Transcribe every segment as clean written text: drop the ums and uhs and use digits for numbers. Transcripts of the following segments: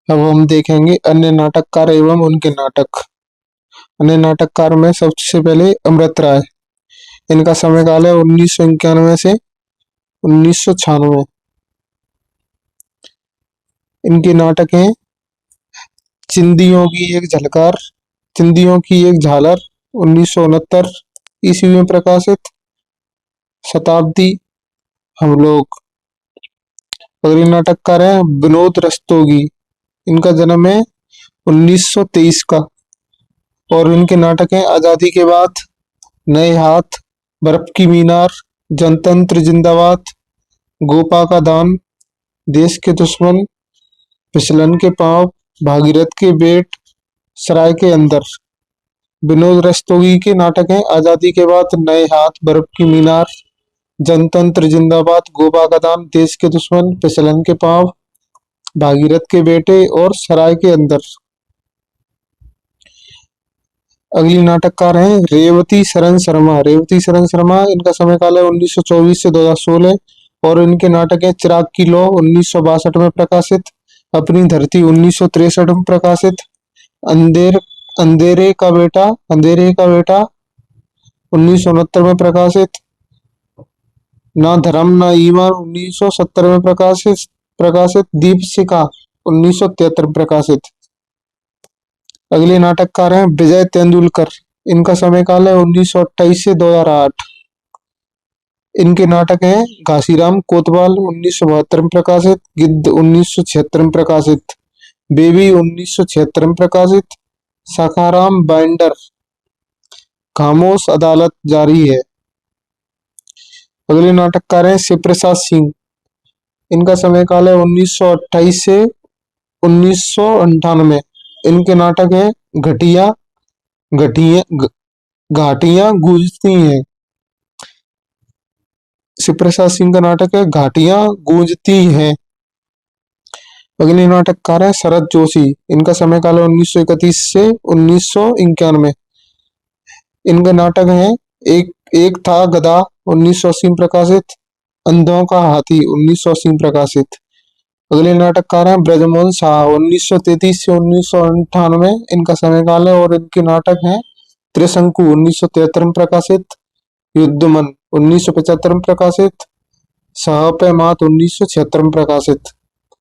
अब हम देखेंगे अन्य नाटककार एवं उनके नाटक। अन्य नाटककार में सबसे पहले अमृत राय। इनका समय काल है 1991 से 1996। इनके नाटक हैं चिंदियों की एक झलकार, चिंदियों की एक झालर 1969 ईस्वी में प्रकाशित, शताब्दी, हम लोग। अगले नाटककार हैं विनोद रस्तोगी। इनका जन्म है 1923 का और इनके नाटक हैं आजादी के बाद, नए हाथ, बर्फ की मीनार, जनतंत्र जिंदाबाद, गोपा का दान, देश के दुश्मन, फिसलन के पांव, भागीरथ के बेट, सराय के अंदर। विनोद रस्तोगी के नाटक हैं आजादी के बाद, नए हाथ, बर्फ की मीनार, जनतंत्र जिंदाबाद, गोपा का दान, देश के दुश्मन, फिसलन के पांव, भागीरथ के बेटे और सराय के अंदर। अगली नाटककार हैं रेवती शरण शर्मा। रेवती शरण शर्मा, इनका समय काल है 1924 से 2016 और इनके नाटक है चिराग की लौ 1962 में प्रकाशित, अपनी धरती 1963 में प्रकाशित, अंधेर अंधेरे का बेटा 1969 में प्रकाशित, ना धर्म ना ईमान 1970 में प्रकाशित प्रकाशित दीपशिखा 1973 में प्रकाशित। अगले नाटककार हैं विजय तेंदुलकर। इनका समय काल है 1928 से 2008। इनके नाटक हैं घासीराम कोतवाल 1972 में प्रकाशित, गिद्ध 1976 में प्रकाशित, बेबी 1976 में प्रकाशित, सखाराम बाइंडर, खामोश अदालत जारी है। अगले नाटककार हैं शिव प्रसाद सिंह। इनका समय काल है 1928 से 1998। इनके नाटक है घटिया घटिया घाटियां गूंजती हैं। शिव प्रसाद सिंह का नाटक है घाटियां गूंजती हैं। अगले नाटककार है शरद जोशी। इनका समय काल है 1931 से 1991। इनके नाटक है एक एक था गधा 1980 में प्रकाशित, अंधों का हाथी 1980 में प्रकाशित। अगले नाटककार हैं ब्रजमोहन शाह 1933 से 1998। इनका समय काल है और इनके नाटक हैं त्रिशंकु 1973 में प्रकाशित, युद्धमन 1975 में प्रकाशित, साहब मात 1976 में प्रकाशित।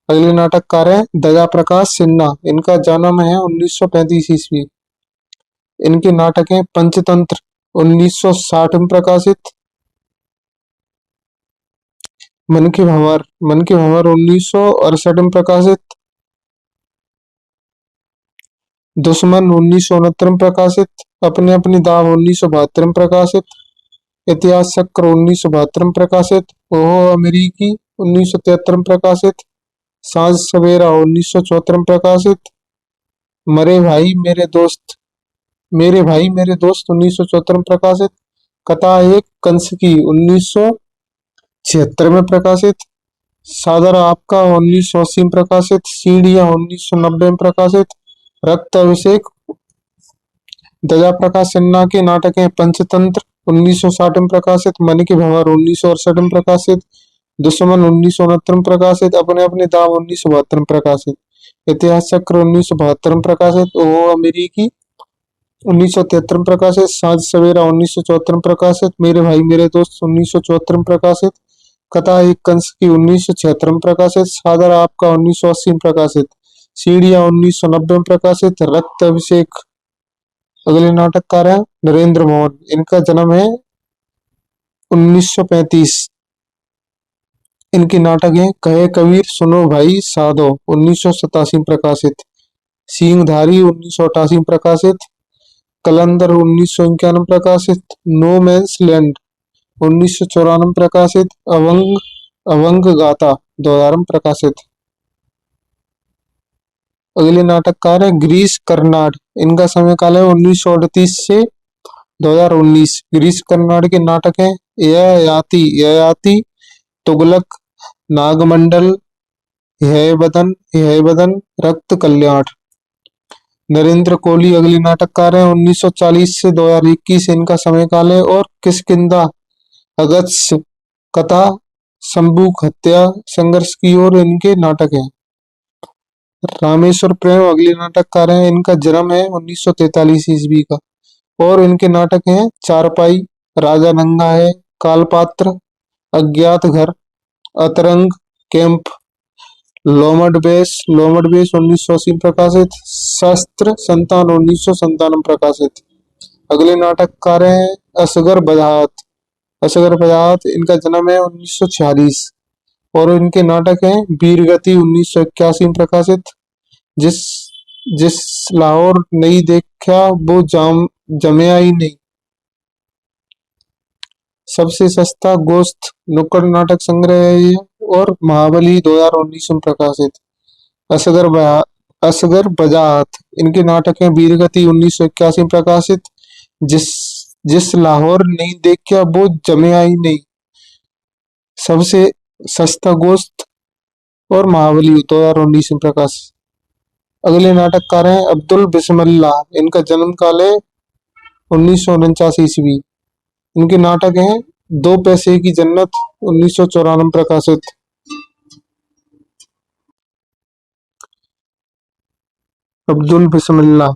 अगले नाटककार हैं दया प्रकाश सिन्हा। इनका जन्म है 1935 ईस्वी। इनके नाटक हैं पंचतंत्र 1960 में प्रकाशित, मन के भंवर 1968 में प्रकाशित, दुश्मन 1969 में प्रकाशित, अपने अपनी दाव 1972 में प्रकाशित, इतिहास चक्र 1972 में प्रकाशित, ओहो अमेरिकी 1973 में प्रकाशित, सांझ सवेरा 1974 में प्रकाशित, मरे भाई मेरे दोस्त 1974 में प्रकाशित, कथा एक कंस की 1976 में प्रकाशित, सादर आपका 1980 में प्रकाशित, सीढ़ियां 1990 में प्रकाशित, रक्त अभिषेक। दया प्रकाश सिन्हा के नाटक हैं पंचतंत्र 1960 में प्रकाशित, मन के भंवर 1968 में प्रकाशित, दुश्मन 1969 में प्रकाशित, अपने अपने दाव 1972 में प्रकाशित, इतिहास चक्र 1972 में प्रकाशित, ओहो अमेरिकी 1973 में प्रकाशित, सांझ सवेरा 1974 में प्रकाशित, मेरे भाई मेरे दोस्त 1974 में प्रकाशित, कथा एक कंस की 1976 में प्रकाशित, सादर आपका 1980 में प्रकाशित, सीढ़ियां 1990 में प्रकाशित, रक्त अभिषेक। अगले नाटककार हैं नरेंद्र मोहन। इनका जन्म है 1935। इनके नाटक हैं कहे कबीर सुनो भाई साधो 1987 में प्रकाशित, सींगधारी 1988 में प्रकाशित, कलंदर 1991 में प्रकाशित, नो मैंस लैंड 1994 में प्रकाशित, अवंग गाथा 2000 में प्रकाशित। अगले नाटककार है गिरीश कर्नाड। इनका समय काल है 1938 से 2019। गिरीश कर्नाड के नाटक हैं ययाति, तुगलक, नागमंडल, यह बदन, रक्त कल्याण। नरेंद्र कोहली अगले नाटककार हैं 1940 से 2021। इनका समय काल है और किष्किंधा, अगस्त्य, कथा, संबूक हत्या संघर्ष की ओर इनके नाटक हैं। रामेश्वर प्रेम अगले नाटककार हैं। इनका जन्म है 1943 ईस्वी का और इनके नाटक हैं चारपाई, राजा नंगा है, कालपात्र, अज्ञात घर, अतरंग, कैंप, लोमड़ बेस 1980 में प्रकाशित, शस्त्र संतान 1997 प्रकाशित। अगले नाटककार हैं असगर बजात। असगर बजात इनका जन्म है 1946 और इनके नाटक हैं वीरगति 1981 में प्रकाशित, जिस जिस लाहौर नहीं देखा वो जमया ही नहीं, सबसे सस्ता गोश्त नुक्कड़ नाटक संग्रह है ये, और महाबली 2019 में प्रकाशित। असगर बजात इनके नाटक हैं वीरगति 1981 में प्रकाशित, जिस जिस लाहौर नहीं देखा वो जमया ही नहीं, सबसे सस्ता गोश्त और महाबली 2019 में प्रकाशित। अगले नाटककार हैं अब्दुल बिस्मिल्लाह। इनका जन्म काल है 1949 ईस्वी। इनके नाटक हैं दो पैसे की जन्नत 1994 प्रकाशित। अब्दुल बिस्मिल्लाह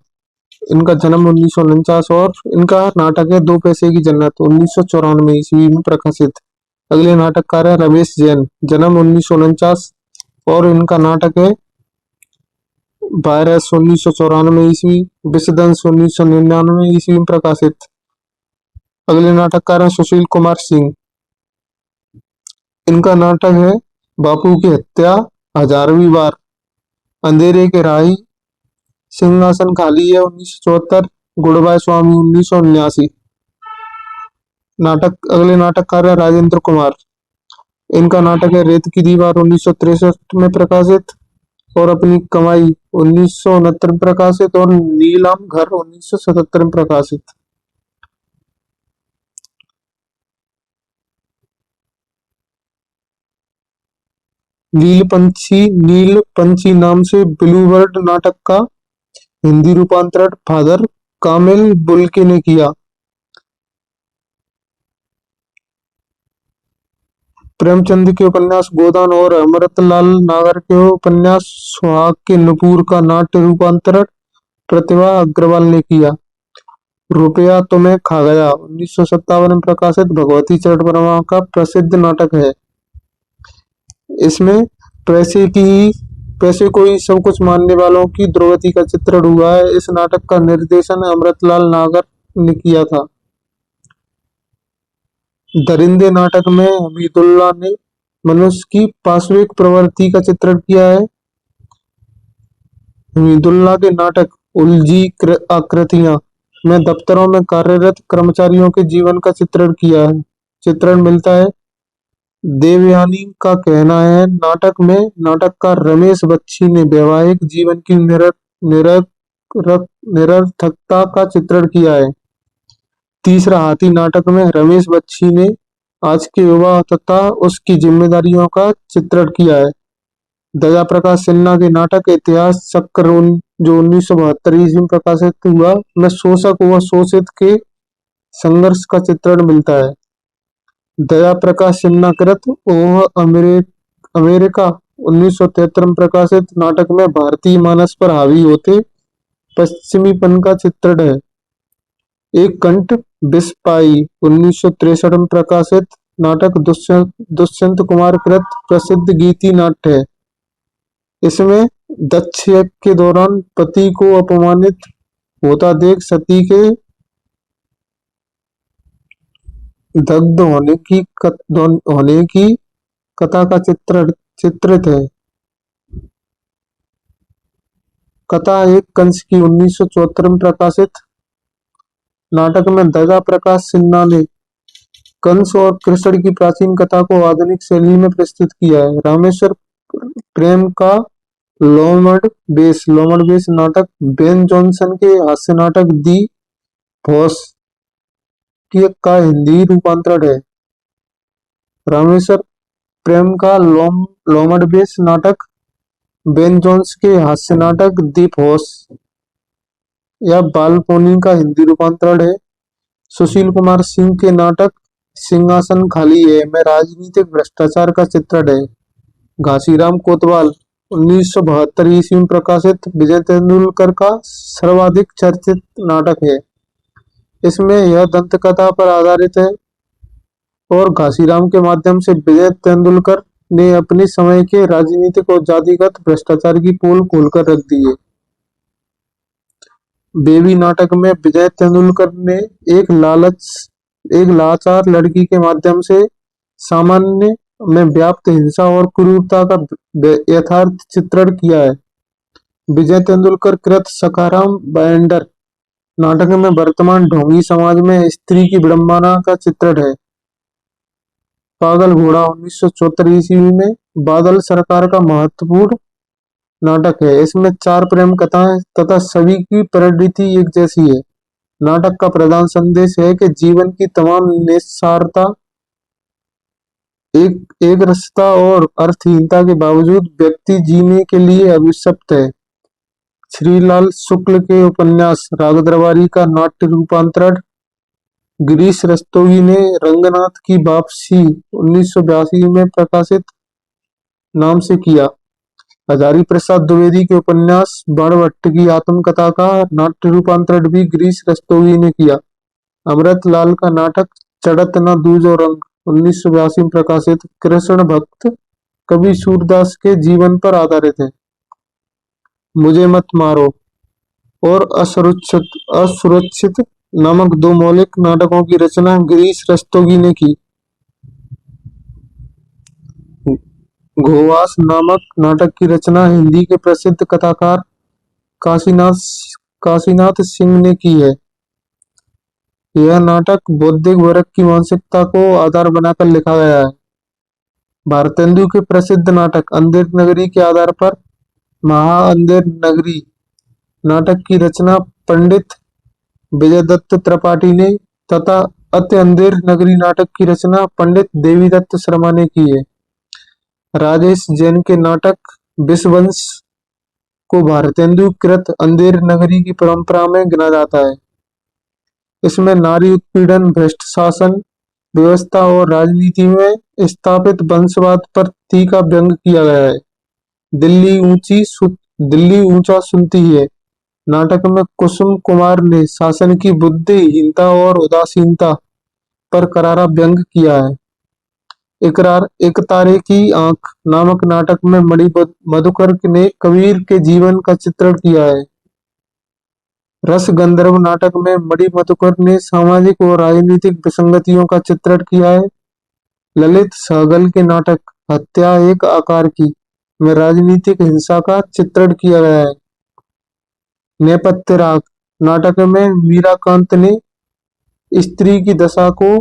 इनका जन्म 1949 और इनका नाटक है दो पैसे की जन्नत 1994 ईस्वी में प्रकाशित। अगले नाटककार है रमेश जैन, जन्म 1949 और इनका नाटक है वायरस 1994 ईस्वी, विषदंश 1999 ईस्वी में प्रकाशित। अगले नाटककार हैं सुशील कुमार सिंह। इनका नाटक है बापू की हत्या, हजारवीं बार, अंधेरे के राही, सिंहासन खाली है 1974, गुड बाय स्वामी 1979। अगले नाटककार है राजेंद्र कुमार। इनका नाटक है रेत की दीवार 1963 में प्रकाशित और अपनी कमाई 1969 में प्रकाशित और नीलाम घर 1977 में प्रकाशित। नील पंछी नाम से ब्लू बर्ड नाटक का हिंदी रूपांतरण फादर कामिल बुल्के ने किया। प्रेमचंद के उपन्यास गोदान और अमृतलाल नागर के उपन्यास सुहाग के नुपुर का नाट्य रूपांतरण प्रतिभा अग्रवाल ने किया। रुपया तुम्हें खा गया 1957 में प्रकाशित भगवती चरण वर्मा का प्रसिद्ध नाटक है। इसमें पैसे को ही सब कुछ मानने वालों की दुर्गति का चित्रण हुआ है। इस नाटक का निर्देशन अमृतलाल नागर ने किया था। दरिंदे नाटक में हमीदुल्लाह ने मनुष्य की पाशविक प्रवृत्ति का चित्रण किया है। हमीदुल्लाह के नाटक उलझी आकृतियां में दफ्तरों में कार्यरत कर्मचारियों के जीवन का चित्रण मिलता है। देवयानी का कहना है नाटककार रमेश बच्ची ने वैवाहिक जीवन की निरर्थकता का चित्रण किया है। तीसरा हाथी नाटक में रमेश बच्ची ने आज के युवा तथा उसकी जिम्मेदारियों का चित्रण किया है। दया प्रकाश सिन्हा के नाटक इतिहास चक्र जो 1972 ईस्वी में प्रकाशित हुआ में शोषक व शोषित के संघर्ष का चित्रण मिलता है। दया प्रकाश सिन्हा कृत ओह अमेरिका 1973 में प्रकाशित नाटक में भारतीय मानस पर हावी होते पश्चिमीपन का चित्रण है। एक कंठ बिस्पाई 1963 में प्रकाशित नाटक दुष्यंत कुमार कृत प्रसिद्ध गीति नाट्य है। इसमें दक्ष यज्ञ के दौरान पति को अपमानित होता देख सती के दग्ध होने की कथा का चित्रित है। कथा एक कंस की 1974 में प्रकाशित नाटक में दया प्रकाश सिन्हा ने कंस और कृष्ण की प्राचीन कथा को आधुनिक शैली में प्रस्तुत किया है। रामेश्वर प्रेम का लोमड़ बेस नाटक बेन जॉनसन के हास्य नाटक दी भॉस का हिंदी रूपांतरण है। रामेश्वर प्रेम का लोमड़ बेस नाटक बेन जोन्स के हास्य नाटक दी भॉस या बालपोनी का हिंदी रूपांतरण है। सुशील कुमार सिंह के नाटक सिंहासन खाली है में राजनीतिक भ्रष्टाचार का चित्रण है। घासीराम कोतवाल 1972 ईस्वी में प्रकाशित विजय तेंदुलकर का सर्वाधिक चर्चित नाटक है। इसमें यह दंत कथा पर आधारित है और घासीराम के माध्यम से विजय तेंदुलकर ने अपने समय के राजनीतिक और जातिगत भ्रष्टाचार की पोल खोलकर रख दी है। बेबी नाटक में विजय तेंदुलकर ने एक लाचार लड़की के माध्यम से सामान्य में व्याप्त हिंसा और क्रूरता का यथार्थ चित्रण किया है। विजय तेंदुलकर कृत सखाराम बाइंडर नाटक में वर्तमान ढोंगी समाज में स्त्री की विडंबना का चित्रण है। पागल घोड़ा 1974 ईस्वी में बादल सरकार का महत्वपूर्ण नाटक है। इसमें 4 प्रेम कथाएं तथा सभी की प्रवृत्ति एक जैसी है। नाटक का प्रधान संदेश है कि जीवन की तमाम निस्सारता, एक रसता और अर्थहीनता के बावजूद व्यक्ति जीने के लिए अभिशप्त है। श्रीलाल शुक्ल के उपन्यास राग दरबारी का नाट्य रूपांतरण गिरीश रस्तोगी ने रंगनाथ की वापसी 1982 में प्रकाशित नाम से किया। हजारी प्रसाद द्विवेदी के उपन्यास बाणभट्ट की आत्मकथा का नाट्य रूपांतरण भी गिरीश रस्तोगी ने किया। अमृत लाल का नाटक चढ़त न दूज और रंग 1982 में प्रकाशित कृष्ण भक्त कवि सूरदास के जीवन पर आधारित है। मुझे मत मारो और असुरक्षित नामक 2 मौलिक नाटकों की रचना गिरीश रस्तोगी ने की। घोवास नामक नाटक की रचना हिंदी के प्रसिद्ध कथाकार काशीनाथ सिंह ने की है। यह नाटक बौद्धिक वर्ग की मानसिकता को आधार बनाकर लिखा गया है। भारतेंदु के प्रसिद्ध नाटक अंधेर नगरी के आधार पर महा अंधेर नगरी नाटक की रचना पंडित विजयदत्त त्रिपाठी ने तथा अति अंधेर नगरी नाटक की रचना पंडित देवीदत्त शर्मा ने की है। राजेश जैन के नाटक विषवंश को भारतेंदु कृत अंधेर नगरी की परंपरा में गिना जाता है। इसमें नारी उत्पीड़न, भ्रष्ट शासन व्यवस्था और राजनीति में स्थापित वंशवाद पर तीखा व्यंग किया गया है। दिल्ली ऊंचा सुनती है नाटक में कुसुम कुमार ने शासन की बुद्धिहीनता और उदासीनता पर करारा व्यंग किया है। इकरार एक तारे की आंख नामक नाटक में मणि मधुकर ने कबीर के जीवन का चित्रण किया है। रस गंधर्व नाटक में मणि मधुकर ने सामाजिक और राजनीतिक विसंगतियों का चित्रण किया है। ललित सहगल के नाटक हत्या एक आकार की में राजनीतिक हिंसा का चित्रण किया गया है। नेपथ्य राग नाटक में मीराकांत ने स्त्री की दशा को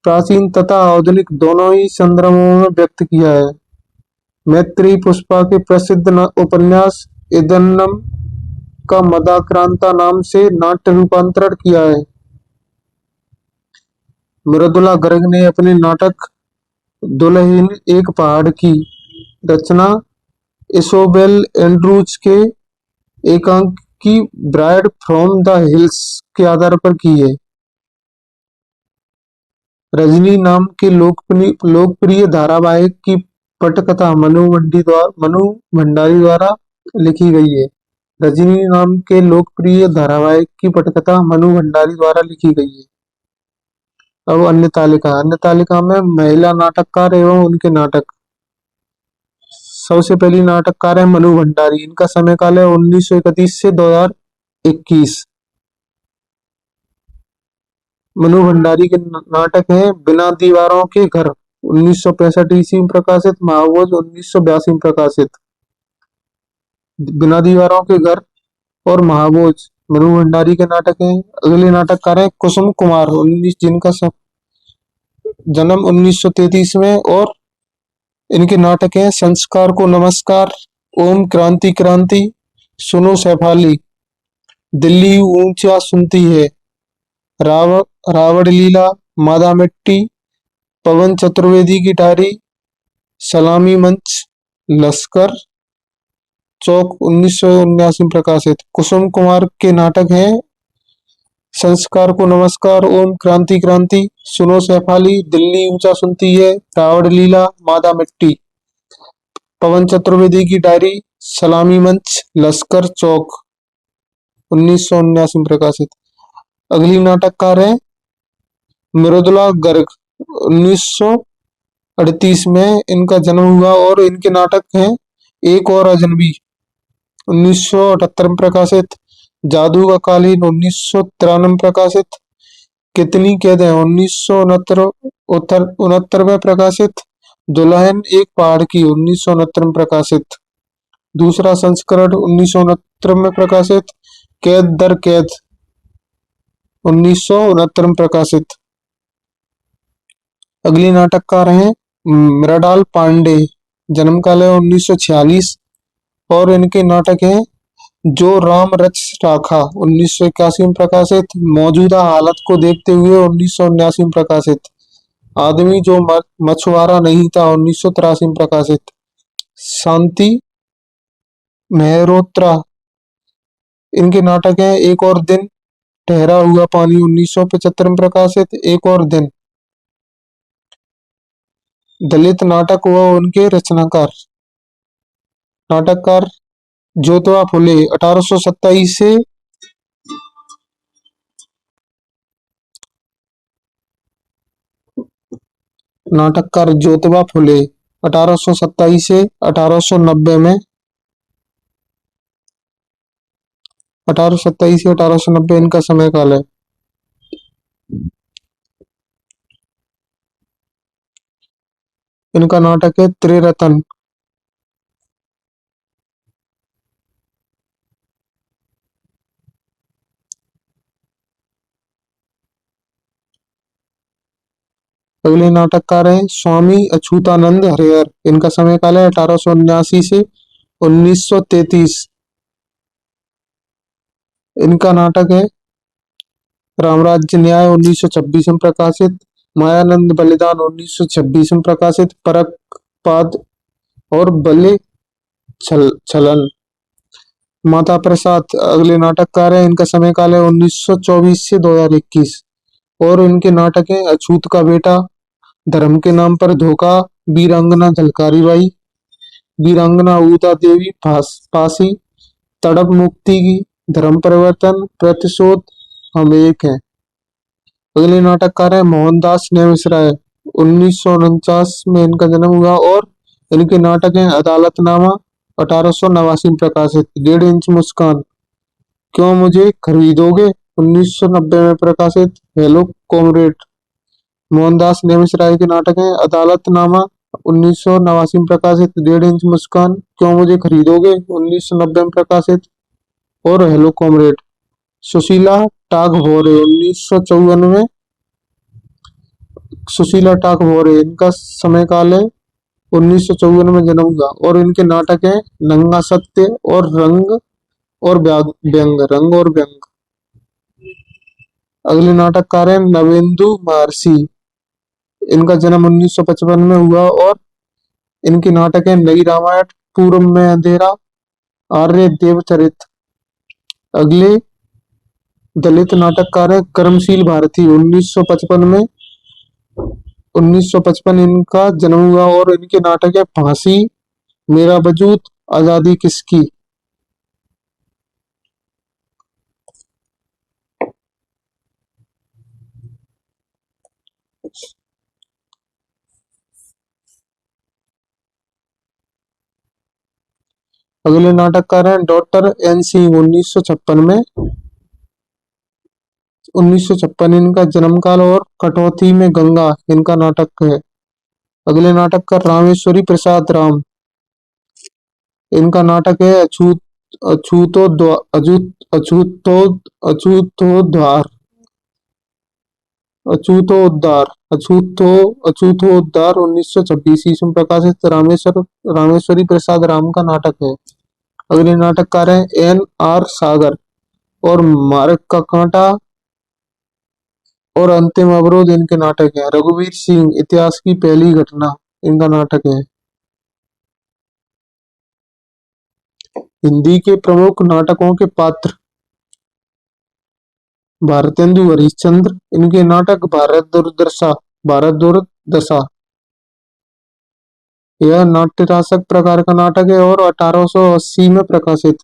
प्राचीन तथा आधुनिक दोनों ही संदर्भों में व्यक्त किया है। मैत्रेयी पुष्पा के प्रसिद्ध उपन्यास इदन्नम का मदाक्रांता नाम से नाट्य रूपांतरण किया है। मृदुला गर्ग ने अपने नाटक दुल्हन एक पहाड़ की रचना इसोबेल एंड्रूज के एकांक की ब्राइड फ्रॉम द हिल्स के आधार पर की है। रजनी नाम के लोकप्रिय धारावाहिक की पटकथा मनु भंडारी द्वारा लिखी गई है। रजनी नाम के लोकप्रिय धारावाहिक की पटकथा मनु भंडारी द्वारा लिखी गई है। अब अन्य तालिका में महिला नाटककार एवं उनके नाटक। सबसे पहली नाटककार है मनु भंडारी। इनका समय काल है 1931 से 2021। मनु भंडारी के नाटक हैं बिना दीवारों के घर 1965 ईस्वी में प्रकाशित, महाभोज 1982 में प्रकाशित। बिना दीवारों के घर और महाभोज मनु भंडारी के नाटक हैं। अगले नाटककार है कुसुम कुमार जिनका जन्म 1933 में और इनके नाटक हैं संस्कार को नमस्कार, ओम क्रांति क्रांति, सुनो शेफाली, दिल्ली ऊंचा सुनती है, रावण लीला, मादा मिट्टी, पवन चतुर्वेदी की डायरी, सलामी मंच, लश्कर चौक 1979 में प्रकाशित। कुसुम कुमार के नाटक हैं संस्कार को नमस्कार, ओम क्रांति क्रांति, सुनो शेफाली, दिल्ली ऊंचा सुनती है, रावण लीला, मादा मिट्टी। पवन चतुर्वेदी की डायरी, सलामी मंच, लश्कर चौक, 1979 में प्रकाशित। अगली नाटककार है मृदुला गर्ग, 1938 में इनका जन्म हुआ और इनके नाटक हैं एक और अजनबी, 1978 में प्रकाशित। जादू का कालीन, 1993 में प्रकाशित। कितनी कैदें, 1969 उनहत्तर में प्रकाशित। दुल्हन एक पहाड़ की, 1969 में प्रकाशित। दूसरा संस्करण 1969 में प्रकाशित। कैद दर कैद, 1969 में प्रकाशित। अगली नाटककार हैं मृणाल पांडे, जन्म काल है 1946 और इनके नाटक हैं जो राम रच राखा, 1981 में प्रकाशित। मौजूदा हालत को देखते हुए, 1979 में प्रकाशित। आदमी जो मछुआरा नहीं था, 1983 में प्रकाशित। शांति मेहरोत्रा, इनके नाटक हैं एक और दिन, ठहरा हुआ पानी, 1975 में प्रकाशित। एक और दिन। दलित नाटक व उनके रचनाकार। नाटककार ज्योतिबा फुले, 1827 से नाटककार ज्योतिबा फुले 1827 से 1890 में, 1827 से 1890 इनका समय काल है। इनका नाटक है त्रिरत्न। अगले नाटककार हैं स्वामी अच्युतानंद हरिहर, इनका समय काल है 1879 से 1933। इनका नाटक है रामराज्य न्याय, 1926 में प्रकाशित। मायानंद बलिदान, 1926 में प्रकाशित। परकपाद और बले छलन। माता प्रसाद अगले नाटककार हैं, इनका समय काल है 1924 से 2021 और इनके नाटक हैं अछूत का बेटा, धर्म के नाम पर धोखा, वीरांगना झलकारी बाई, वीरांगना उदा देवी फांसी, तड़प मुक्ति की, धर्म परिवर्तन, प्रतिशोध, हम एक हैं। अगले नाटककार है मोहनदास नेमिश्राय, 1949 में इनका जन्म हुआ और इनके नाटक हैं अदालतनामा, 1889 में प्रकाशित। 1.5 इंच मुस्कान, क्यों मुझे खरीदोगे, 1990 में प्रकाशित। हेलो कॉमरेड, मोहनदास नेमिश्राय के नाटक हैं अदालतनामा, 1989 में प्रकाशित। 1.5 इंच मुस्कान, क्यों मुझे खरीदोगे, 1990 में प्रकाशित और हेलो कॉमरेड। सुशीला टागभोरे, 1954 में। सुशीला टागभोरे, इनका समय काल है 1954 में जन्म हुआ और इनके नाटक हैं नंगा सत्य और रंग और व्यंग, रंग और व्यंग। अगले नाटककार हैं नवेंदु महर्षि, इनका जन्म 1955 में हुआ और इनके नाटक हैं नई रामायण, पूर्व में अंधेरा, आर्य देवचरित। अगले दलित नाटककार है कर्मशील भारती, 1955 में। 1955 इनका जन्म हुआ और इनके नाटक है फांसी, मेरा वजूद, आजादी किसकी। अगले नाटककार हैं डॉक्टर एन सिंह, 1956 में। 1956 इनका जन्म काल और कटौती में गंगा इनका नाटक है। अगले नाटककार रामेश्वरी प्रसाद राम, इनका नाटक है अछूत अछूतो अछूतो अछूतोद्धार, अछूतोद्धार 1926 ईस्वी में प्रकाशित। रामेश्वरी प्रसाद राम का नाटक है। अगले नाटककार हैं एन आर सागर और मार्ग का कांटा और अंतिम अवरोध इनके नाटक है। रघुवीर सिंह, इतिहास की पहली घटना इनका नाटक है। हिंदी के प्रमुख नाटकों के पात्र। भारतेंदु हरिश्चंद्र, इनके नाटक भारत दुर्दशा, भारत दुर्दशा। यह नाट्यरासक प्रकार का नाटक है और 1880 में प्रकाशित।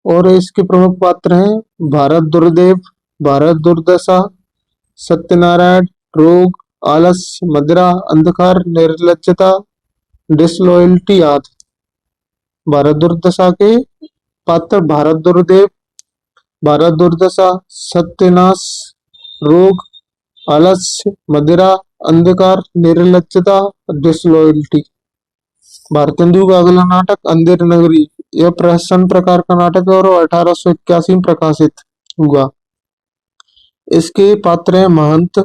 और इसके प्रमुख पात्र हैं भारत दुर्देव, भारत दुर्दशा, सत्यनारायण, रोग, आलस्य, मदिरा, अंधकार, निर्लज्जता, डिसलॉयल्टी आदि। भारत दुर्दशा के पात्र भारत दुर्देव, भारत दुर्दशा, सत्यनाश, रोग, आलस्य, मदिरा, अंधकार, निर्लज्जता, डिसलॉयल्टी। भारतेंदु का अगला नाटक अंधेर नगरी, यह प्रहसन प्रकार का नाटक है और 1881 में प्रकाशित हुआ। इसके पात्र हैं महंत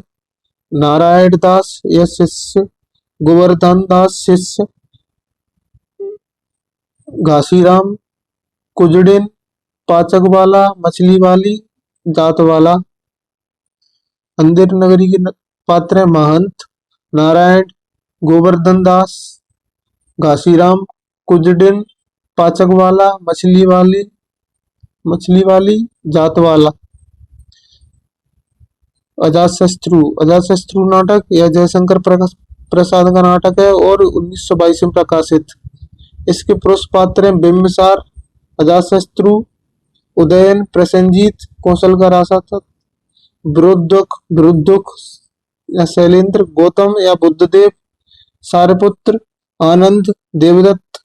नारायण दास या शिष्य, गोवर्धन दास शिष्य, घासीराम, कुजड़िन, पाचक वाला, मछली वाली, जात वाला। अंधेर नगरी के पात्र हैं महंत नारायण, गोवर्धन दास, घासीराम, कुजड़िन, पाचक वाला, मछली वाली, जात वाला। अजातशत्रु, अजातशत्रु नाटक यह जयशंकर प्रसाद का नाटक है और 1922 में प्रकाशित। इसके पुरुष पात्र हैं बिंबिसार, अजातशत्रु, उदयन, प्रसेनजीत, कौशल का रासत, विरुद्धुक या शैलेंद्र, गौतम या बुद्धदेव, सारपुत्र, आनंद, देवदत्त,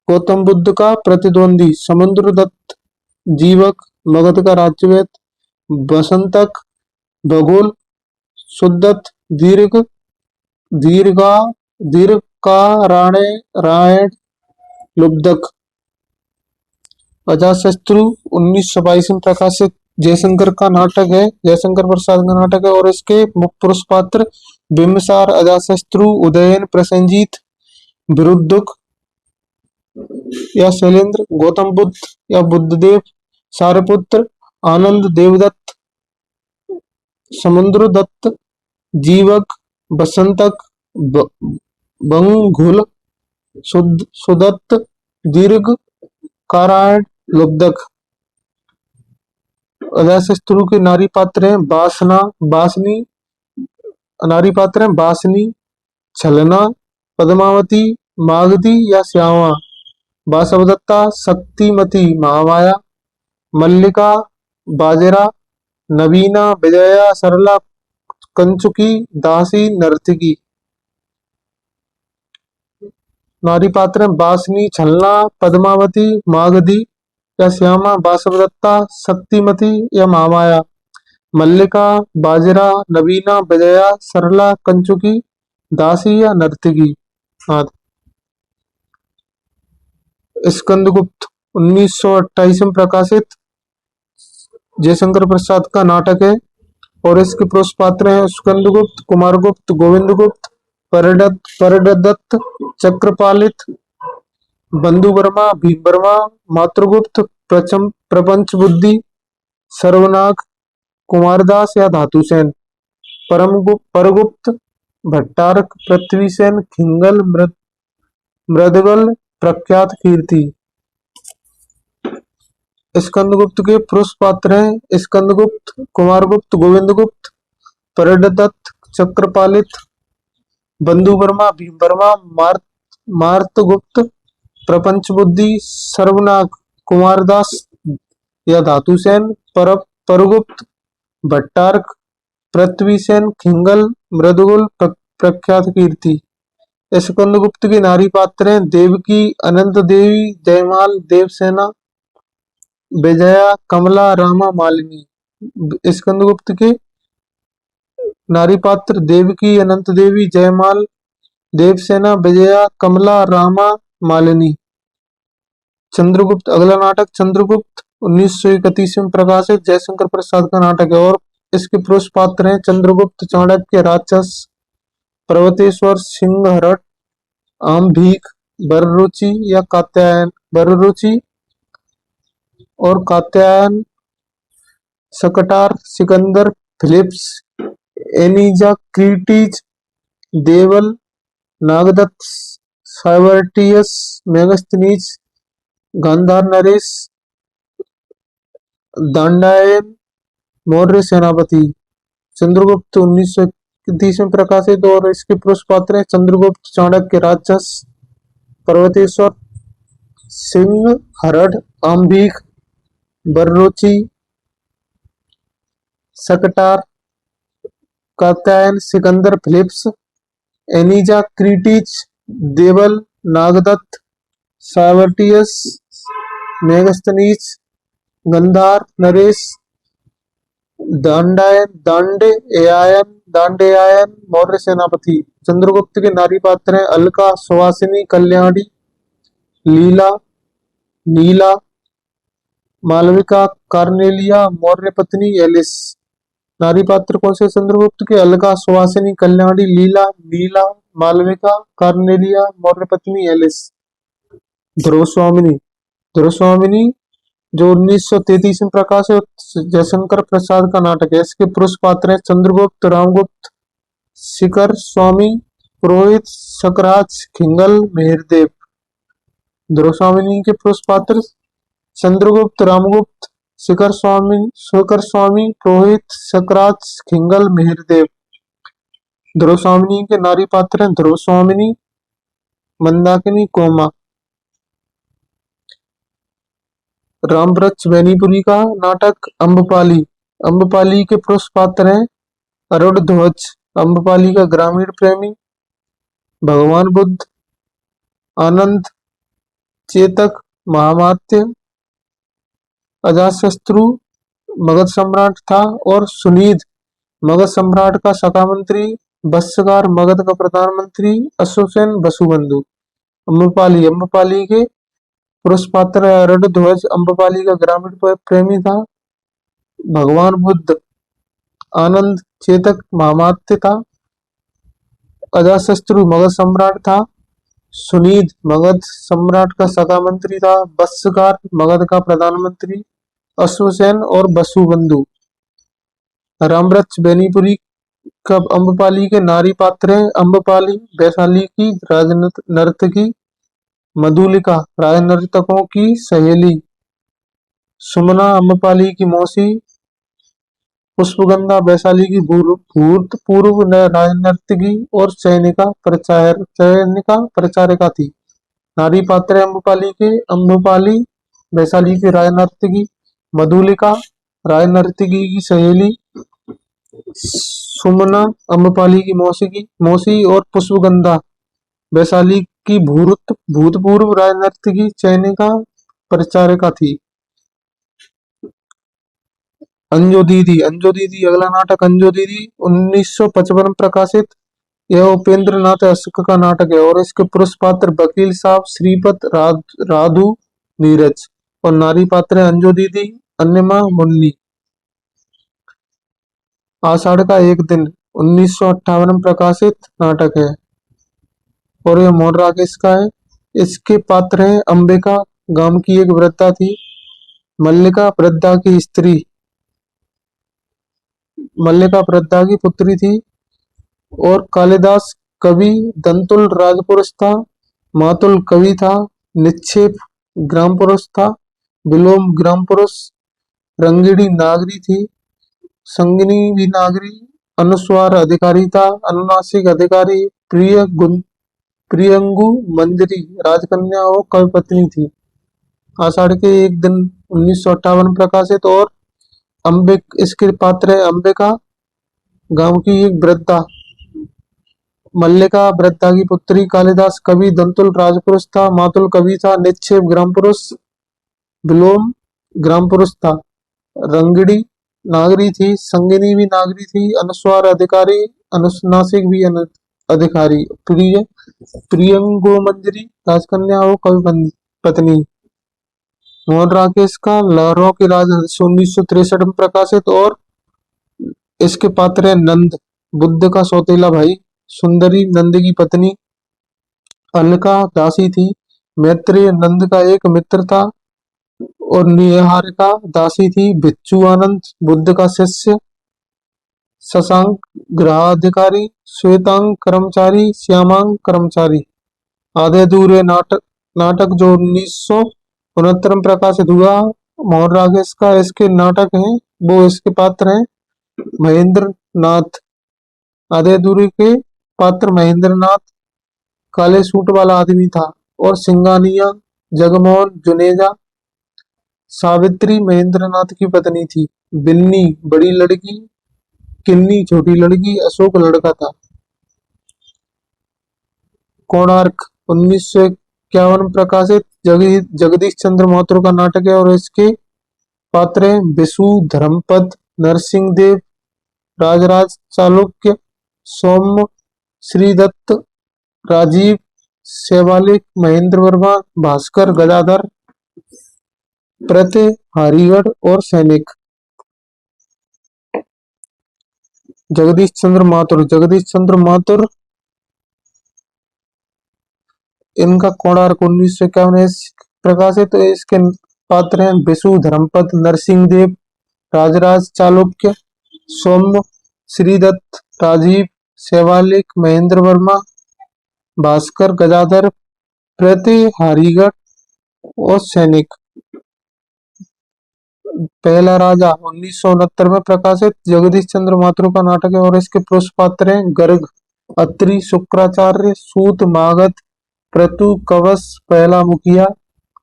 गौतम बुद्ध का प्रतिद्वंदी, समुद्रदत्त, जीवक, मगध का राज्यवेद, बसंतक, भगोल, शुद्धत, दीर्घा दीर्घकारायण, लुब्धक। अजातशत्रु 1922 में प्रकाशित जयशंकर का नाटक है, जयशंकर प्रसाद का नाटक है और इसके मुख्य पुरुष पात्र बिंबिसार, अजातशत्रु, उदयन, प्रसेनजीत, विरुद्धुक या शैलेंद्र, गौतम बुद्ध या बुद्धदेव, सारपुत्र, आनंद, देवदत्त, समुद्रदत्त, जीवक, बसंतक, बंगुल, सुदत्त, दीर्घ कारायण, लुब्धक। अजातशत्रु के नारी पात्र हैं बासनी, छलना, पद्मावती, मागधी या श्यामा, वासवदत्ता, शक्तिमती, महामाया, मल्लिका, बाजरा, नवीना, विजया, सरला, कंचुकी, दासी, नर्तकी। नारी पात्र हैं बासनी, छलना, पद्मावती, मागधी या श्यामा, वासवदत्ता, शक्तिमती या महामाया, मल्लिका, बाजरा, नवीना, विजया, सरला, कंचुकी, दासी या नर्तकी आदि। स्कंदगुप्त 1928 में प्रकाशित जयशंकर प्रसाद का नाटक है और इसके पुरुष पात्र हैं स्कंदगुप्त, कुमारगुप्त, गोविंदगुप्त, परडदत्त, चक्रपालित, बंधु वर्मा, भीम वर्मा, मातृगुप्त, प्रपंच बुद्धि, सर्वनाग, कुमारदास या धातुसेन, परगुप्त, भट्टारक, पृथ्वीसेन, खिंगल, मृदगल, प्रख्यात कीर्ति। स्कंदगुप्त के पुरुष पात्र हैं स्कंदगुप्त, कुमारगुप्त, गोविंदगुप्त, परडदत्त, चक्रपालित, बंधु वर्मा, भीम वर्मा, मार्तगुप्त, प्रपंच बुद्धि, सर्वनाग, कुमारदास या धातुसेन, परगुप्त, भट्टारक, पृथ्वीसेन, खिंगल, मृदगुल, प्रख्यात कीर्ति। स्कंदगुप्त के नारी पात्र हैं देवकी, अनंत देवी, जयमाल, देवसेना, विजया, कमला, रामा, मालिनी। स्कंदगुप्त के नारी पात्र देवकी, अनंत देवी, जयमाल, देवसेना, विजया, कमला, रामा, मालिनी। चंद्रगुप्त अगला नाटक चंद्रगुप्त 1931 में प्रकाशित जयशंकर प्रसाद का नाटक है और इसके पुरुष पात्र हैं चंद्रगुप्त, चाणक्य, राक्षस, पर्वतेश्वर, सिंहहरट, आमभीक, वररुचि या कात्यायन, वररुचि और कात्यायन, सकटार, सिकंदर, फिलिप्स, एनीजा, क्रीटिज, देवल, नागदत्त, साइबर्टियस, मेगस्थनीज, गांधार, नरेश, दंडायन, मौर्य सेनापति। चंद्रगुप्त 30वें प्रकाशित और इसके पुरुष पात्र हैं चंद्रगुप्त, चाणक्य, राक्षस, पर्वतेश्वर, सिंह, हरड़, आम्भीख, बर्रोची, सकटार, कात्यायन, सिकंदर, फिलिप्स, एनीजा, क्रीटिच, देवल, नागदत्त, सावर्टियस, मेगस्थनीज, गंधार, नरेश, दांडेयायन, मौर्य सेनापति। चंद्रगुप्त के नारी पात्र हैं अलका, सुवासिनी, कल्याणी, लीला, नीला, मालविका, कार्नेलिया, मौर्य पत्नी, एलिस। नारी पात्र कौन से चंद्रगुप्त के? अलका, सुवासिनी, कल्याणी, लीला, नीला, मालविका, कार्नेलिया, मौर्य पत्नी, एलिस। ध्रुवस्वामिनी। ध्रुवस्वामिनी जो 1933 में प्रकाशित जयशंकर प्रसाद का नाटक है। इसके पुरुष पात्र हैं चंद्रगुप्त, रामगुप्त, शिखर स्वामी, पुरोहित, सकराज, खिंगल, मेहरदेव। ध्रुवस्वामिनी के पुरुष पात्र चंद्रगुप्त, रामगुप्त, शिखर स्वामी, पुरोहित, सकराज, खिंगल, मेहरदेव। ध्रुवस्वामिनी के नारी पात्र हैं ध्रुवस्वामिनी, मंदाकिनी, कोमा। रामवृक्ष बेनीपुरी का नाटक अम्बपाली। अम्बपाली के पुरुष पात्र हैं अरुण ध्वज, अम्बपाली का ग्रामीण प्रेमी, भगवान बुद्ध, आनंद, चेतक, महामात्य, अजातशत्रु मगध सम्राट था और सुनीध मगध सम्राट का सखा मंत्री, वत्सकार मगध का प्रधानमंत्री, अश्वसेन वसुबंधु। अम्बपाली के पुरुष पात्र अरुण ध्वज अम्बपाली का ग्रामीण प्रेमी था, भगवान बुद्ध, आनंद, चेतक, महामात्य था, अजातशत्रु मगध सम्राट था, सुनीध मगध सम्राट का सखा मंत्री था, वत्सकार मगध का प्रधानमंत्री, अश्वसेन और वसुबंधु। रामवृक्ष बेनीपुरी कब अम्बपाली के नारी पात्र हैं अम्बपाली वैशाली की राजनर्तकी, मधुलिका राजनर्तकों की सहेली, सुमना अम्बपाली की मौसी, पुष्पगंधा वैशाली की भूतपूर्व राजनर्तकी और चयनिका प्रचारिका थी। नारी पात्र अम्बपाली के अम्बपाली वैशाली की राजनर्तकी, मधुलिका राजनर्तकी की सहेली, सुमना अम्बपाली की मौसी और पुष्पगंधा वैशाली की भूतपूर्व राजनर्तकी चयनिका प्रचारिका थी। अंजो दीदी। अगला नाटक अंजो दीदी 1955 प्रकाशित। यह उपेंद्र नाथ अश्क का नाटक है और इसके पुरुष पात्र वकील साहब, श्रीपत, राधु, नीरज और नारी पात्र है अंजो दीदी, अन्यमा, मुन्नी। आषाढ़ का एक दिन 1958 में प्रकाशित नाटक है और यह मोहन राकेश का है। इसके पात्र हैं अंबिका, गांव की एक वृद्धा थी, मल्लिका वृद्धा की स्त्री, मल्लिका वृद्धा की पुत्री थी और कालिदास कवि, दंतुल राजपुरुष था, मातुल कवि था, निक्षेप ग्राम पुरुष था, विलोम ग्राम पुरुष, रंगिणी नागरी थी, संगिनी भी नागरी, अनुस्वार अधिकारी था, अनुनासिक अधिकारी, प्रियंगु मंजरी राजकन्या और कवि पत्नी थी। आषाढ़ के एक दिन 1958 प्रकाशित और इसके पात्र है अंबिका, गांव की एक वृद्धा, मल्लिका वृद्धा की पुत्री, कालिदास कवि, दंतुल राजपुरुष था, मातुल कवि था, निक्षेप ग्राम पुरुष, विलोम ग्राम पुरुष था, रंगिणी नागरी थी, संगिनी भी नागरी थी, अनुस्वार अधिकारी, अनुनासिक भी अधिकारी, प्रियंगोमंजरी राजकन्या और कवि पत्नी। मोहन राकेश का लहरों की राज 1963 में प्रकाशित और इसके पात्र है नंद, बुद्ध का सौतेला भाई, सुंदरी नंद की पत्नी, अलका दासी थी, मैत्रेय नंद का एक मित्र था और निहारिका दासी थी, भिक्षु आनंद बुद्ध का शिष्य, शशांक गृहाधिकारी, श्वेतांग कर्मचारी, श्यामांग कर्मचारी। आधे अधूरे नाटक जो 1969 में प्रकाशित हुआ मोहन राकेश का। इसके नाटक हैं वो इसके पात्र हैं महेंद्र नाथ, आधे अधूरे के पात्र महेंद्रनाथ काले सूट वाला आदमी था और सिंगानिया जगमोहन जुनेजा सावित्री महेंद्रनाथ की पत्नी थी। बिन्नी बड़ी लड़की, किन्नी छोटी लड़की, अशोक लड़का था। कोणार्क 1951 में प्रकाशित जगदीश चंद्र मौर्य का नाटक है और इसके पात्र हैं विशु, धर्मपद, नरसिंहदेव, राजराज चालुक्य, सौम्य, श्रीदत्त, राजीव, शैवालिक, महेंद्र वर्मा, भास्कर, गदाधर, प्रत्यय, हरिगढ़ और सैनिक। जगदीश चंद्र माथुर इनका कोणार्क 1951 प्रकाशित। तो इसके पात्र हैं विशु, धर्मपद, नरसिंहदेव, राजराज चालुक्य, सौम्य, श्रीदत्त, राजीव, शैवालिक, महेंद्र वर्मा, भास्कर, गदाधर, प्रत्यय, हरिगढ़ और सैनिक। पहला राजा 1969 में प्रकाशित जगदीश चंद्र माथुर का नाटक है और इसके पुरुष पात्र हैं गर्ग, अत्रि, शुक्राचार्य, सूत, मागध, क्रतु, कवच, पहला मुखिया,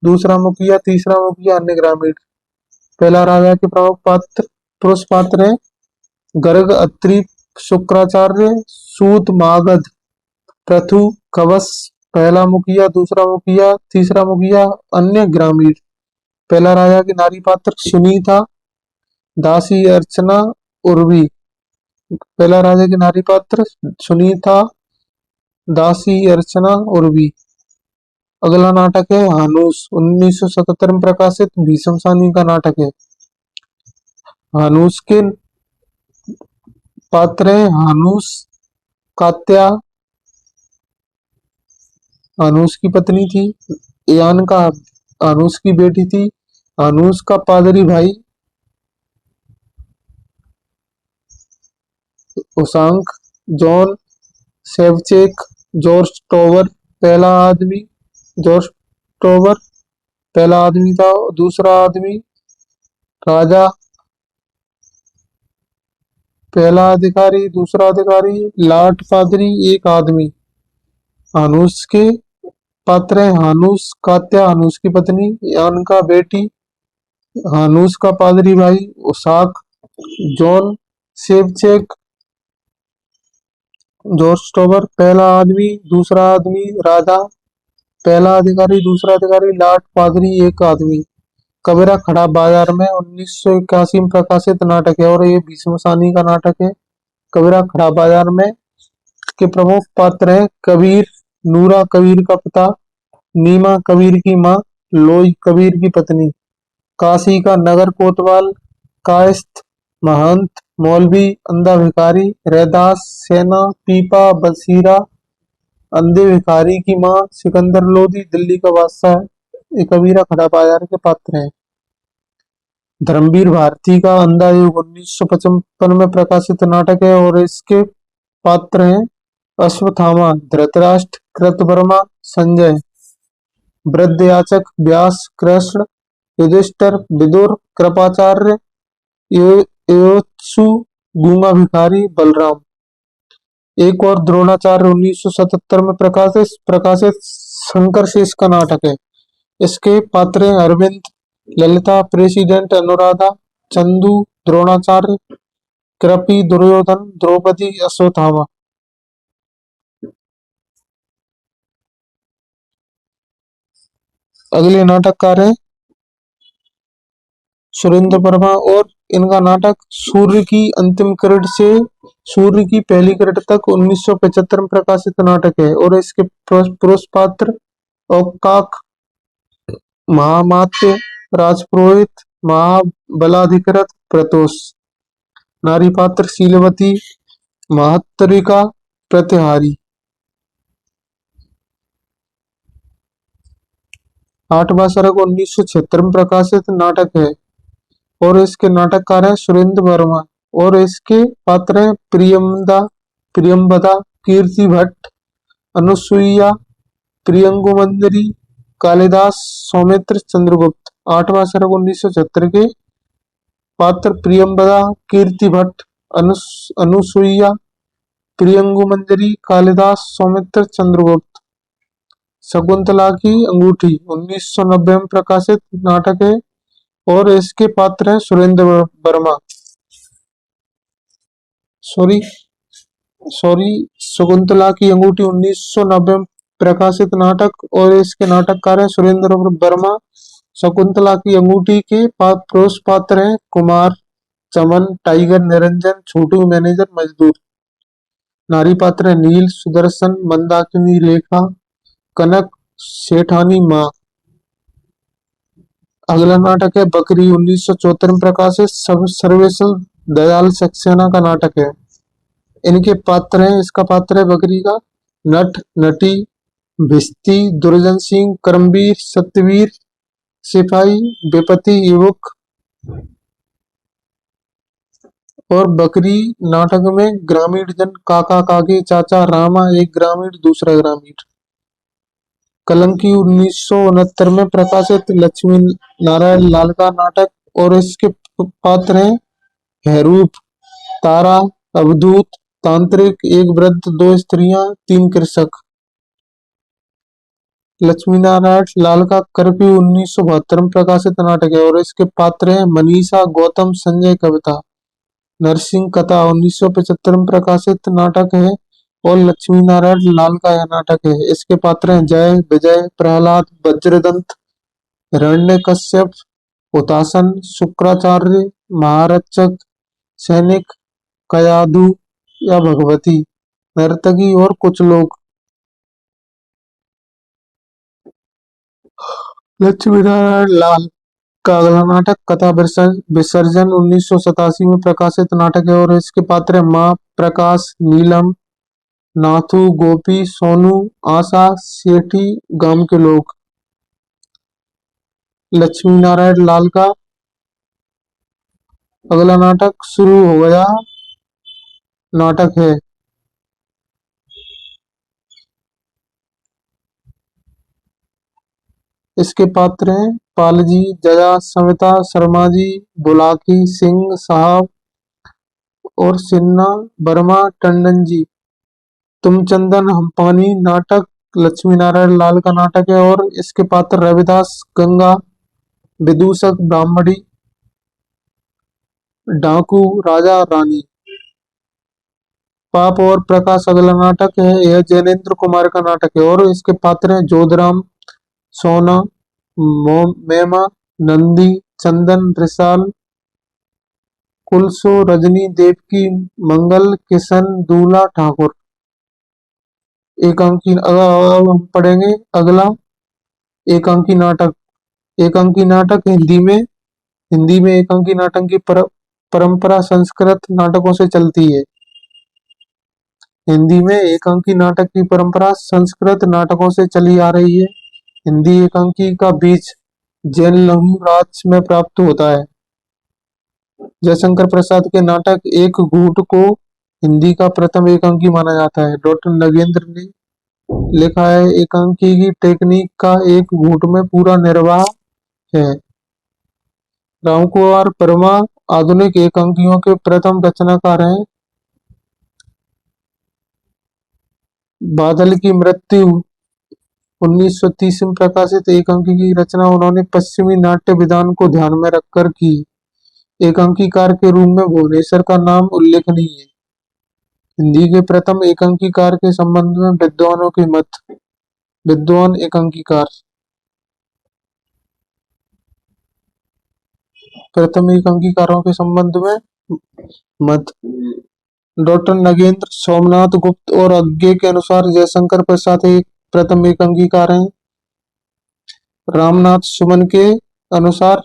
दूसरा मुखिया, तीसरा मुखिया, अन्य ग्रामीण। पहला राजा के प्रमुख पात्र पुरुष पात्र हैं गर्ग, अत्रि, शुक्राचार्य, सूत, मागध, क्रतु, कवच, पहला मुखिया, दूसरा मुखिया, तीसरा मुखिया, अन्य ग्रामीण। पहला राजा के नारी पात्र सुनीता, दासी, अर्चना, उर्वी। पहला राजा के नारी पात्र सुनीता, दासी, अर्चना, उर्वी। अगला नाटक है हानूस 1977 में प्रकाशित भीष्म सानी का नाटक है। हानूस के पात्र हैं हानूस, कात्या हानूस की पत्नी थी, यान का हानूस की बेटी थी, हानूस का पादरी भाई उसांक, जॉन सेवचेक, जॉर्ज टोवर पहला आदमी जॉर्ज टोवर पहला आदमी था। दूसरा आदमी राजा, पहला अधिकारी, दूसरा अधिकारी लाट पादरी, एक आदमी। हानूस के पात्र हैं हानूस, कात्या हानूस की पत्नी, यान का बेटी, हानूस का पादरी भाई उसाक, जॉन सेवचेक, जॉर्ज टोवर पहला आदमी, दूसरा आदमी राजा, पहला अधिकारी, दूसरा अधिकारी लाट पादरी, एक आदमी। कबीरा खड़ा बाजार में 1981 में प्रकाशित नाटक है और ये भीष्म सानी का नाटक है। कबीरा खड़ा बाजार में के प्रमुख पात्र हैं कबीर, नूरा कबीर का पिता, नीमा कबीर की माँ, लोई कबीर की पत्नी। काशी का नगर कोतवाल, कायस्थ, महंत, मौलवी, अंधा भिखारी, रैदास, सेना, पीपा, बसीरा, अंधे भिखारी की माँ, सिकंदर लोधी, दिल्ली का बादशाह। ये कबीरा खड़ा बाजार के पात्र हैं। धर्मवीर भारती का अंधा युग 1955 में प्रकाशित नाटक है और इसके पात्र हैं अश्वत्थामा, धृतराष्ट्र, कृतवर्मा, संजय, वृद्ध याचक, व्यास, कृष्ण, युधिष्ठिर, विदुर, कृपाचार्य, योत्सु, गूंगा भिखारी, बलराम। एक और द्रोणाचार्य 1977 में प्रकाशित शंकर शेष का नाटक है। इसके पात्र हैं अरविंद, ललिता, प्रेसिडेंट अनुराधा, चंदू, द्रोणाचार्य, कृपी, दुर्योधन, द्रौपदी, अश्वत्थामा। अगले नाटककार हैं सुरेंद्र वर्मा और इनका नाटक सूर्य की अंतिम किरण से सूर्य की पहली किरण तक 1975 में प्रकाशित नाटक है और इसके पुरुष पात्र औकाक, महामात्य, राजपुरोहित, महाबलाधिकृत, प्रतोष। नारी पात्र शीलवती, महत्तरिका, प्रतिहारी। आठवां सर्ग 1976 में प्रकाशित नाटक है और इसके नाटककार हैं सुरेंद्र वर्मा और इसके पात्र हैं प्रियमदा, प्रियंवदा, कीर्ति भट्ट, अनुसुईया, प्रियंगु मंदिरी, कालिदास, सौमित्र, चंद्रगुप्त। आठवां सर्ग 1976 के पात्र प्रियंवदा, कीर्ति भट्ट, अनुसुईया, प्रियंगु मंजरी कालिदास सौमित्र चंद्रगुप्त। शकुंतला की अंगूठी 1990 में प्रकाशित नाटक है और इसके पात्र हैं सुरेंद्र वर्मा। सॉरी सॉरी शकुंतला की अंगूठी 1990 में प्रकाशित नाटक और इसके नाटककार हैं सुरेंद्र वर्मा। शकुंतला की अंगूठी के पड़ोस पात्र हैं कुमार, चमन, टाइगर, निरंजन, छोटू, मैनेजर, मजदूर। नारी पात्र हैं नील, सुदर्शन, मंदाकिनी, रेखा, कनक, सेठानी, माँ। अगला नाटक है बकरी 1974 में प्रकाशित सब सर्वेश्वर दयाल सक्सेना का नाटक है। इनके पात्र हैं, इसका पात्र है बकरी का नट, नटी, भिस्ती, दुर्जन सिंह, करमवीर, सत्यवीर, सिपाही, बेपति, युवक। और बकरी नाटक में ग्रामीण जन काका, काकी, चाचा, रामा, एक ग्रामीण दूसरा ग्रामीण। कलंकी 1969 में प्रकाशित लक्ष्मी नारायण लाल का नाटक और इसके पात्र हैं हैरूप, तारा, अवधूत, तांत्रिक, एक वृद्ध, दो स्त्रियां, तीन कृषक। लक्ष्मी नारायण लाल का कर्फ्यू 1972 में प्रकाशित नाटक है और इसके पात्र हैं मनीषा, गौतम, संजय, कविता। नरसिंह कथा 1975 में प्रकाशित नाटक है और लक्ष्मी नारायण लाल का यह नाटक है। इसके पात्र हैं जय, विजय, प्रहलाद, वज्रदंत, हिरण्यकश्यप, हुतासन, शुक्राचार्य, महारचक, सैनिक, कयाधु या भगवती, नर्तकी और कुछ लोग। लक्ष्मी नारायण लाल का अगला नाटक कथा विसर्जन 1987 में प्रकाशित नाटक है और इसके पात्र हैं माँ, प्रकाश, नीलम, नाथू, गोपी, सोनू, आशा, सेठी, गांव के लोग। लक्ष्मी नारायण लाल का अगला नाटक शुरू हो गया नाटक है। इसके पात्र हैं पालजी, जया, सविता, शर्मा जी, बुलाकी, सिंह साहब और सिन्हा, वर्मा, टंडन जी। तुम चंदन हम पानी नाटक लक्ष्मी नारायण लाल का नाटक है और इसके पात्र रविदास, गंगा, विदूषक, ब्राह्मणी, डाकू, राजा, रानी। पाप और प्रकाश अगला नाटक है, यह जैनेन्द्र कुमार का नाटक है और इसके पात्र हैं जोधराम, सोना, मेमा, नंदी, चंदन, रिसाल, कुलसो, रजनी, देवकी, मंगल, किशन, दूल्हा, ठाकुर। एकांकी अब हम पढ़ेंगे अगला एकांकी नाटक। एकांकी नाटक हिंदी में एकांकी नाटक की परंपरा संस्कृत नाटकों से चलती है। हिंदी में एकांकी नाटक की परंपरा संस्कृत नाटकों से चली आ रही है। हिंदी एकांकी का बीज जैन लघु राज में प्राप्त होता है। जयशंकर प्रसाद के नाटक एक घूंट को हिंदी का प्रथम एकांकी माना जाता है। डॉक्टर नगेंद्र ने लिखा है एकांकी की टेक्निक का एक घूंट में पूरा निर्वाह है। रामकुमार वर्मा आधुनिक एकांकियों के प्रथम रचनाकार हैं। बादल की मृत्यु 1930 में प्रकाशित एकांकी की रचना उन्होंने पश्चिमी नाट्य विधान को ध्यान में रखकर की। एकांकीकार के रूप में भुवनेश्वर का नाम उल्लेखनीय है। हिंदी के प्रथम एकांकीकार के संबंध में विद्वानों के मत। विद्वान एकांकीकार प्रथम एकांकीकारों के संबंध में मत। डॉक्टर नगेंद्र, सोमनाथ गुप्त और अज्ञे के अनुसार जयशंकर प्रसाद एक प्रथम एकांकीकार हैं। रामनाथ सुमन के अनुसार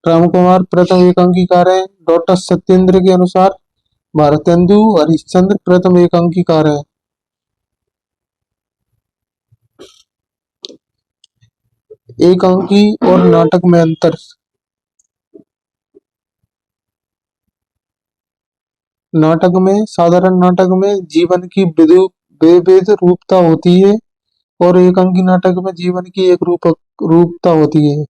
रामकुमार प्रथम एकांकीकार हैं। डॉक्टर सत्येंद्र के अनुसार भारतेंदु हरिश्चंद्र प्रथम एकांकीकार हैं। एकांकी और नाटक में अंतर। नाटक में साधारण नाटक में जीवन की विविध रूपता होती है और एकांकी नाटक में जीवन की एक रूपता होती है।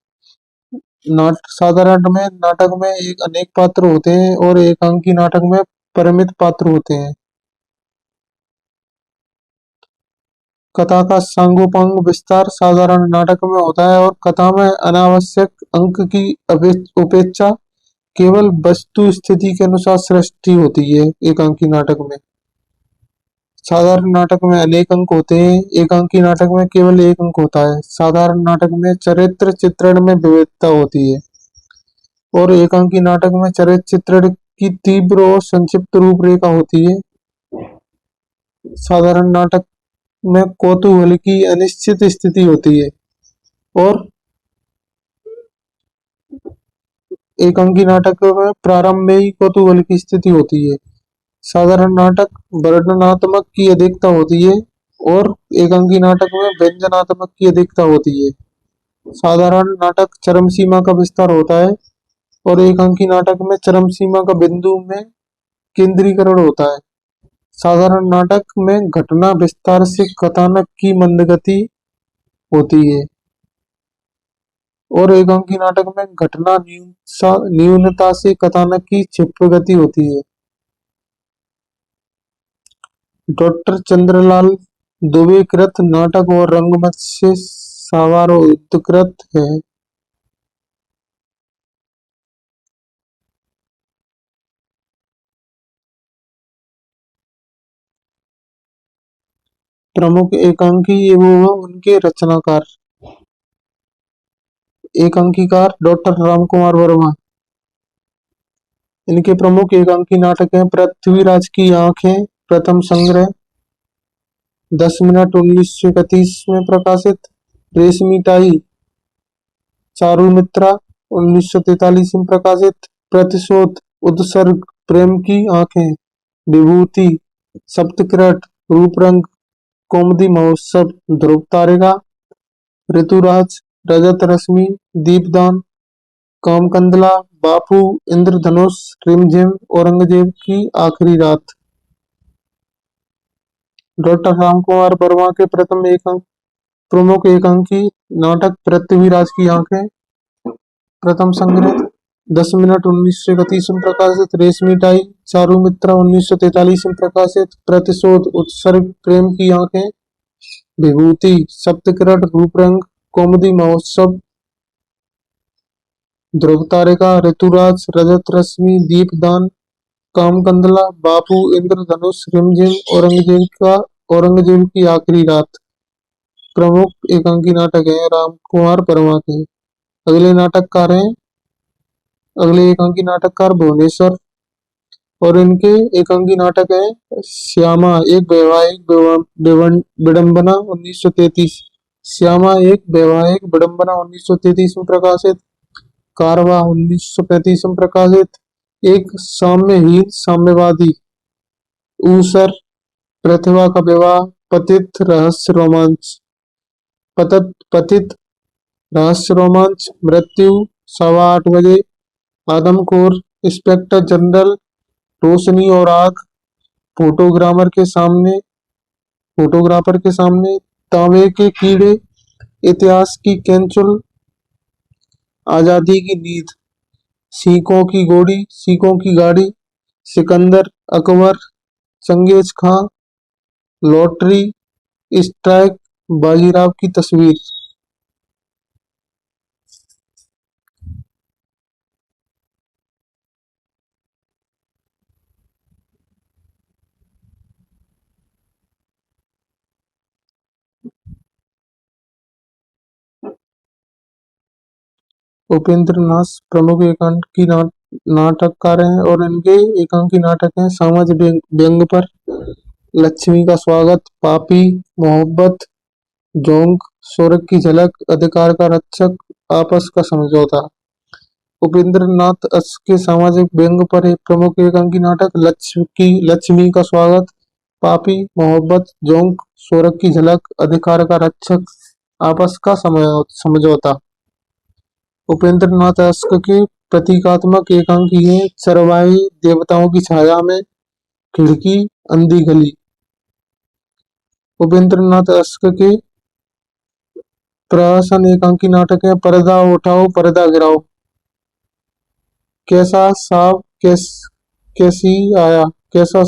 साधारण में नाटक में एक अनेक पात्र होते हैं और एकांकी नाटक में परिमित पात्र होते हैं। कथा का सांगोपांग विस्तार साधारण नाटक में होता है और कथा में अनावश्यक अंक की उपेक्षा केवल वस्तु स्थिति के अनुसार सृष्टि होती है। एकांकी नाटक में साधारण नाटक में अनेक अंक होते हैं, एकांकी नाटक में केवल एक अंक होता है। साधारण नाटक में चरित्र चित्रण में विविधता होती है और एकांकी नाटक में चरित्र चित्रण की तीव्र और संक्षिप्त रूपरेखा होती है। साधारण नाटक में कौतूहल की अनिश्चित स्थिति होती है और एकांकी नाटक में प्रारंभ में ही कौतूहल की स्थिति होती है। साधारण नाटक वर्णनात्मक की अधिकता होती है और एकांकी नाटक में व्यंजनात्मक की अधिकता होती है। साधारण नाटक चरम सीमा का विस्तार होता है और एकांकी नाटक में चरम सीमा का बिंदु में केंद्रीकरण होता है। साधारण नाटक में घटना विस्तार से कथानक की मंदगति होती है और एकांकी नाटक में घटना न्यूनता से कथानक की क्षिप्र गति होती है। डॉक्टर चंद्रलाल दुबे कृत नाटक और रंगमंच से सावारोत्कृत है। प्रमुख एकांकी एवं उनके रचनाकार। एकांकीकार डॉक्टर राम कुमार वर्मा। इनके प्रमुख एकांकी नाटक हैं पृथ्वीराज की आंखें प्रथम संग्रह 10 मिनट 1931 में प्रकाशित, रेशमी टाई चारुमित्रा 1943 में प्रकाशित, प्रतिशोध उत्सर्ग प्रेम की आंखें, विभूति सप्तकृत रूपरंग कौमुदी महोत्सव ध्रुव तारिका, ऋतुराज रजत रश्मि दीपदान कामकंदला बापू इंद्रधनुष रिमझिम औरंगजेब की आखिरी रात। डॉक्टर राम कुमार वर्मा के प्रथम प्रमुख एकांकी नाटक पृथ्वीराज की आंखें प्रथम संग्रह 10 मिनट 1931 में प्रकाशित, रेशमी टाई चारुमित्रा 1943 में प्रकाशित, प्रतिशोध उत्सर्ग प्रेम की आंखें, विभूति सप्तकृत रूपरंग कौमुदी महोत्सव ध्रुव तारिका, ऋतुराज रजत रश्मि दीपदान कामकंदला बापू इंद्रधनुष रिमझिम औरंगजेब की आखिरी रात। प्रमुख एकांकी नाटक है राम कुमार वर्मा के। अगले नाटककार हैं अगले एकांकी नाटककार भुवनेश्वर और इनके एकांकी नाटक है श्यामा एक वैवाहिक विडंबना 1933। श्यामा एक वैवाहिक विडंबना 1933 में प्रकाशित, कारवा 1935 में प्रकाशित, एक साम्यहीन साम्यवादी, ऊसर प्रतिभा का विवाह, पतित रहस्य रोमांच, पतित रहस्य रोमांच, मृत्यु 8:15 आदमखोर, इंस्पेक्टर जनरल, रोशनी और आग, फोटोग्राफर के सामने, तांबे के कीड़े, इतिहास की कैंचुल, आजादी की नींद, सीकों की गाड़ी, सिकंदर, अकबर, चंगेज खां, लॉटरी, स्ट्राइक, बाजीराव की तस्वीर। उपेंद्र नाथ प्रमुख एकांकी नाटककार हैं और इनके एकांकी नाटक हैं समाज व्यंग पर, लक्ष्मी का स्वागत, पापी, मोहब्बत, जोंक, स्वर्ग की झलक, अधिकार का रक्षक, आपस का समझौता। उपेंद्र नाथ के सामाजिक व्यंग पर एक प्रमुख एकांकी नाटक लक्ष्मी का स्वागत, पापी, मोहब्बत, जोंक, स्वर्ग की झलक, अधिकार का रक्षक, आपस का समझौता। उपेंद्र नाथ के प्रतीकात्मक एकांकी है चरवाहे, देवताओं की छाया में, खिड़की, अंधी गली। उपेंद्र नाथ के प्रहसन एकांकी नाटक है पर्दा उठाओ पर्दा गिराओ, कैसा साहब कैसी आया, कैसा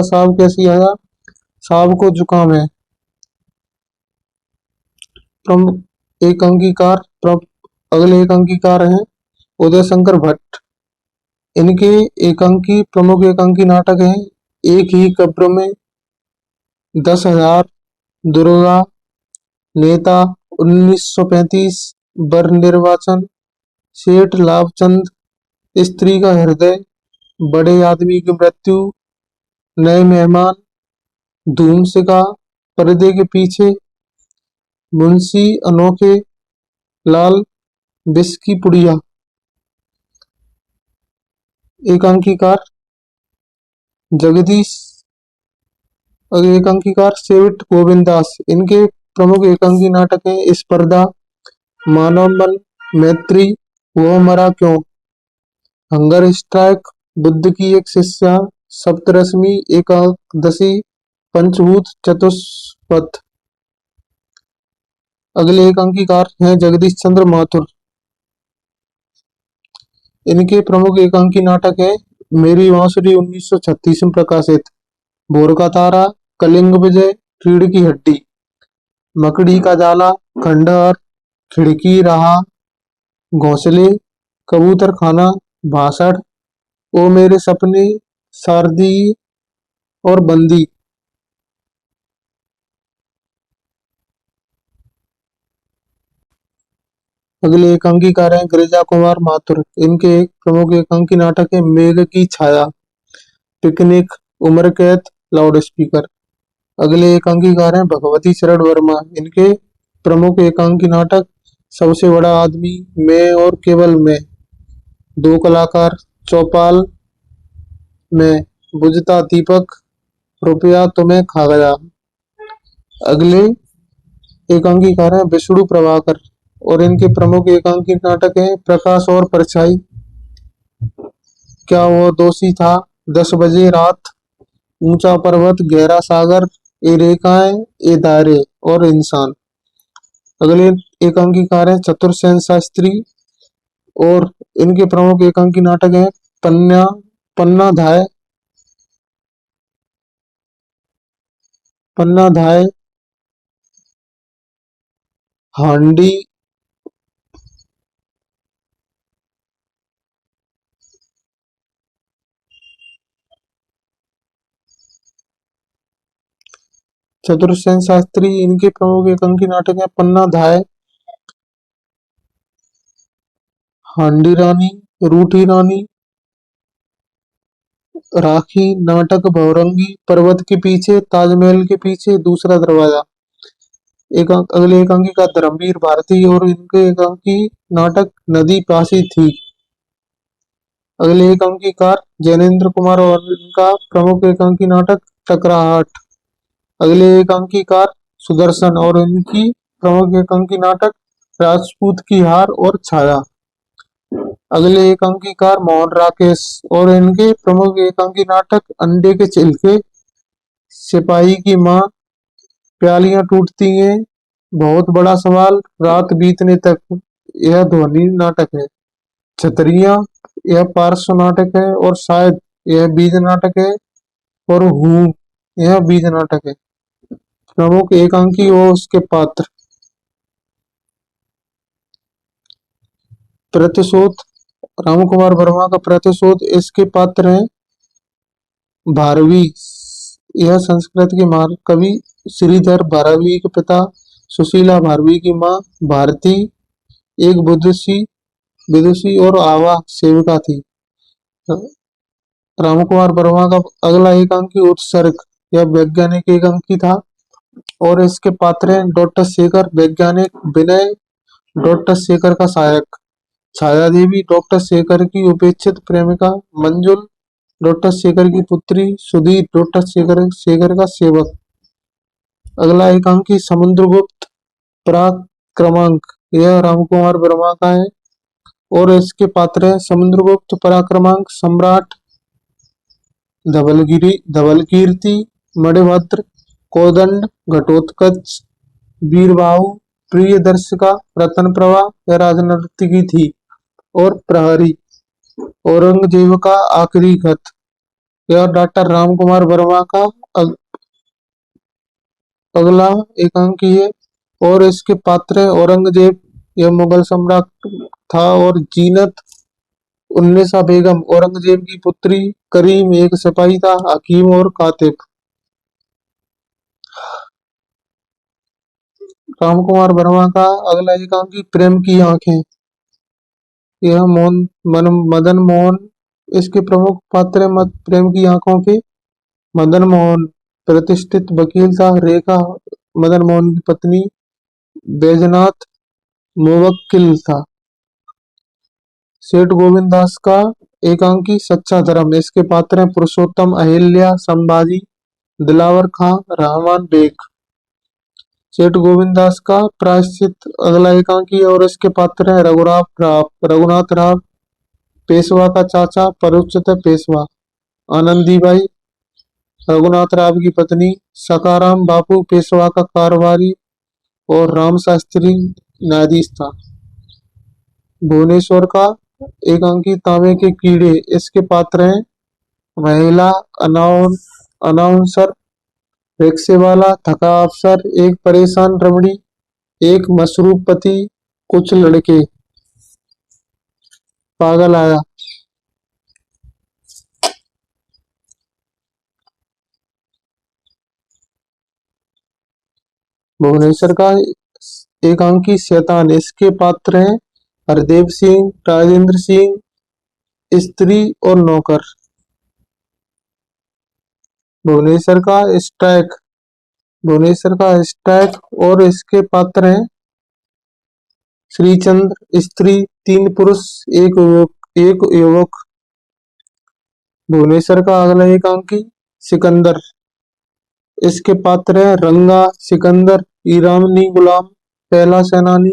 साहब कैसी आया, साहब को जुकाम है, प्रमुख एकांकीकार अगले एकांकीकार हैं उदय शंकर भट्ट। इनके एकांकी प्रमुख एकांकी नाटक हैं एक ही कब्र में, 10,000, दुर्गा, नेता 1935, वर निर्वाचन, सेठ लाभचंद, स्त्री का हृदय, बड़े आदमी की मृत्यु, नए मेहमान, धूमसिका, पर्दे के पीछे, मुंशी अनोखे लाल, विष की पुड़िया। एकांकीकार जगदीश। एकांकीकार सेठ गोविंद दास। इनके प्रमुख एकांकी नाटक हैं स्पर्धा, मानव मन, मैत्री, वो मरा क्यों, हंगर स्ट्राइक, बुद्ध की एक शिष्या, सप्तरश्मि एकादशी, पंचभूत चतुष्पथ। अगले एकांकीकार हैं जगदीश चंद्र माथुर। इनके प्रमुख एकांकी नाटक है मेरी बांसुरी 1936 में प्रकाशित, भोर का तारा, कलिंग विजय, रीढ़ की हड्डी, मकड़ी का जाला, खंडहर, खिड़की रहा, घोंसले, कबूतर खाना, भाषण, ओ मेरे सपने, शारदी और बंदी। अगले एकांकीकार हैं गिरिजा कुमार माथुर। इनके एक प्रमुख एकांकी नाटक है मेघ की छाया, पिकनिक, उम्र कैद, लाउड स्पीकर। अगले एकांकीकार हैं भगवती शरण वर्मा। इनके प्रमुख एकांकी नाटक सबसे बड़ा आदमी, मैं और केवल मैं, दो कलाकार, चौपाल, मैं, बुझता दीपक, रुपया तुम्हें खा गया। अगले एकांकीकार हैं विष्णु प्रभाकर और इनके प्रमुख एकांकी नाटक हैं प्रकाश और परछाई, क्या वो दोषी था, 10 बजे रात, ऊंचा पर्वत, गहरा सागर, ये रेखाएं, ये दायरे और इंसान। अगले एकांकीकार हैं चतुर्सेन शास्त्री और इनके प्रमुख एकांकी नाटक हैं पन्ना पन्ना धाय, हांडी, चतुर्सेन शास्त्री। इनके प्रमुख एकांकी नाटक हैं पन्ना धाय, हांडी रानी, रूठी रानी, राखी, नाटक भवरंगी, पर्वत के पीछे, ताजमहल के पीछे, दूसरा दरवाजा। अगले एकांकी का धर्मवीर भारती और इनके एकांकी नाटक नदी प्यासी थी। अगले एकांकीकार जैनेन्द्र कुमार और इनका प्रमुख एकांकी नाटक टकराहट। अगले एकांकीकार सुदर्शन और इनकी प्रमुख एकांकी नाटक राजपूत की हार और छाया। अगले एकांकीकार मोहन राकेश और इनके प्रमुख एकांकी नाटक अंडे के छिलके, सिपाही की माँ, प्यालियां टूटती हैं, बहुत बड़ा सवाल, रात बीतने तक, यह ध्वनि नाटक है। छतरियां, यह पार्श्व नाटक है और शायद यह बीज नाटक है और हूँ, यह बीज नाटक है। प्रमुख एकांकी और उसके पात्र। प्रतिशोध रामकुमार वर्मा का प्रतिशोध। इसके पात्र हैं भारवी, यह संस्कृत के महान कवि श्रीधर भारवी के पिता, सुशीला भारवी की माँ भारती एक विदुषी और आवा सेविका थी। रामकुमार वर्मा का अगला एकांकी उत्सर्ग, यह वैज्ञानिक एकांकी था और इसके पात्र हैं डॉक्टर शेखर वैज्ञानिक, विनय डॉक्टर शेखर का सहायक, छाया देवी डॉक्टर शेखर की उपेक्षित प्रेमिका, मंजुल डॉक्टर शेखर की पुत्री, सुधीर डॉक्टर शेखर का सेवक। अगला एकांकी समुद्रगुप्त पराक्रमांक, यह रामकुमार वर्मा का है और इसके पात्र हैं समुद्रगुप्त पराक्रमांक, सम्राट, धवलकीर्ति, मणिभद्र, कोदंड, घटोत्कच, वीरबाहु, प्रियदर्शिका, रतन प्रभा, यह राजनर्तकी थी और प्रहरी, औरंगजेब का आखिरी खत, यह डॉक्टर रामकुमार वर्मा का अगला एकांकी है और इसके पात्र हैं औरंगजेब, यह मुगल सम्राट था, और जीनत उन्निसा बेगम, औरंगजेब की पुत्री। करीम एक सिपाही था, हकीम और कातिब। रामकुमार वर्मा का अगला एकांकी प्रेम की आंखें, यह मदन मोहन इसके प्रमुख पात्र हैं। प्रेम की आंखों के मदन मोहन प्रतिष्ठित वकील था। रेखा मदन मोहन की पत्नी, बैजनाथ मुवक्किल था। सेठ गोविंद दास का एकांकी सच्चा धर्म, इसके पात्र हैं पुरुषोत्तम, अहिल्या, संभाजी, दिलावर खां, रहमान बेग। सेठ गोविंद दास का प्रायश्चित अगला एकांकी और इसके पात्र हैं रघुनाथ राव, पेशवा का चाचा, परोक्षित पेशवा। आनंदीबाई रघुनाथ राव की पत्नी, सकाराम बापू पेशवा का कारोबारी, और राम शास्त्री न्यायाधीश था। भुवनेश्वर का एकांकी तांबे के कीड़े, इसके पात्र हैं महिला अनाउंसर, रिक्शे वाला, थका अफसर, एक परेशान रमणी, एक मसरूफ पति, कुछ लड़के, पागल आया। भुवनेश्वर का एकांकी शैतान, इसके पात्र हैं हरदेव सिंह, राजेंद्र सिंह, स्त्री और नौकर। भुवनेश्वर का स्ट्राइक, भुवनेश्वर का स्ट्राइक और इसके पात्र हैं श्रीचंद्र, स्त्री, तीन पुरुष, एक युवक। भुवनेश्वर का अगला एकांकी सिकंदर, इसके पात्र हैं रंगा, सिकंदर, ईरानी गुलाम, पहला सेनानी,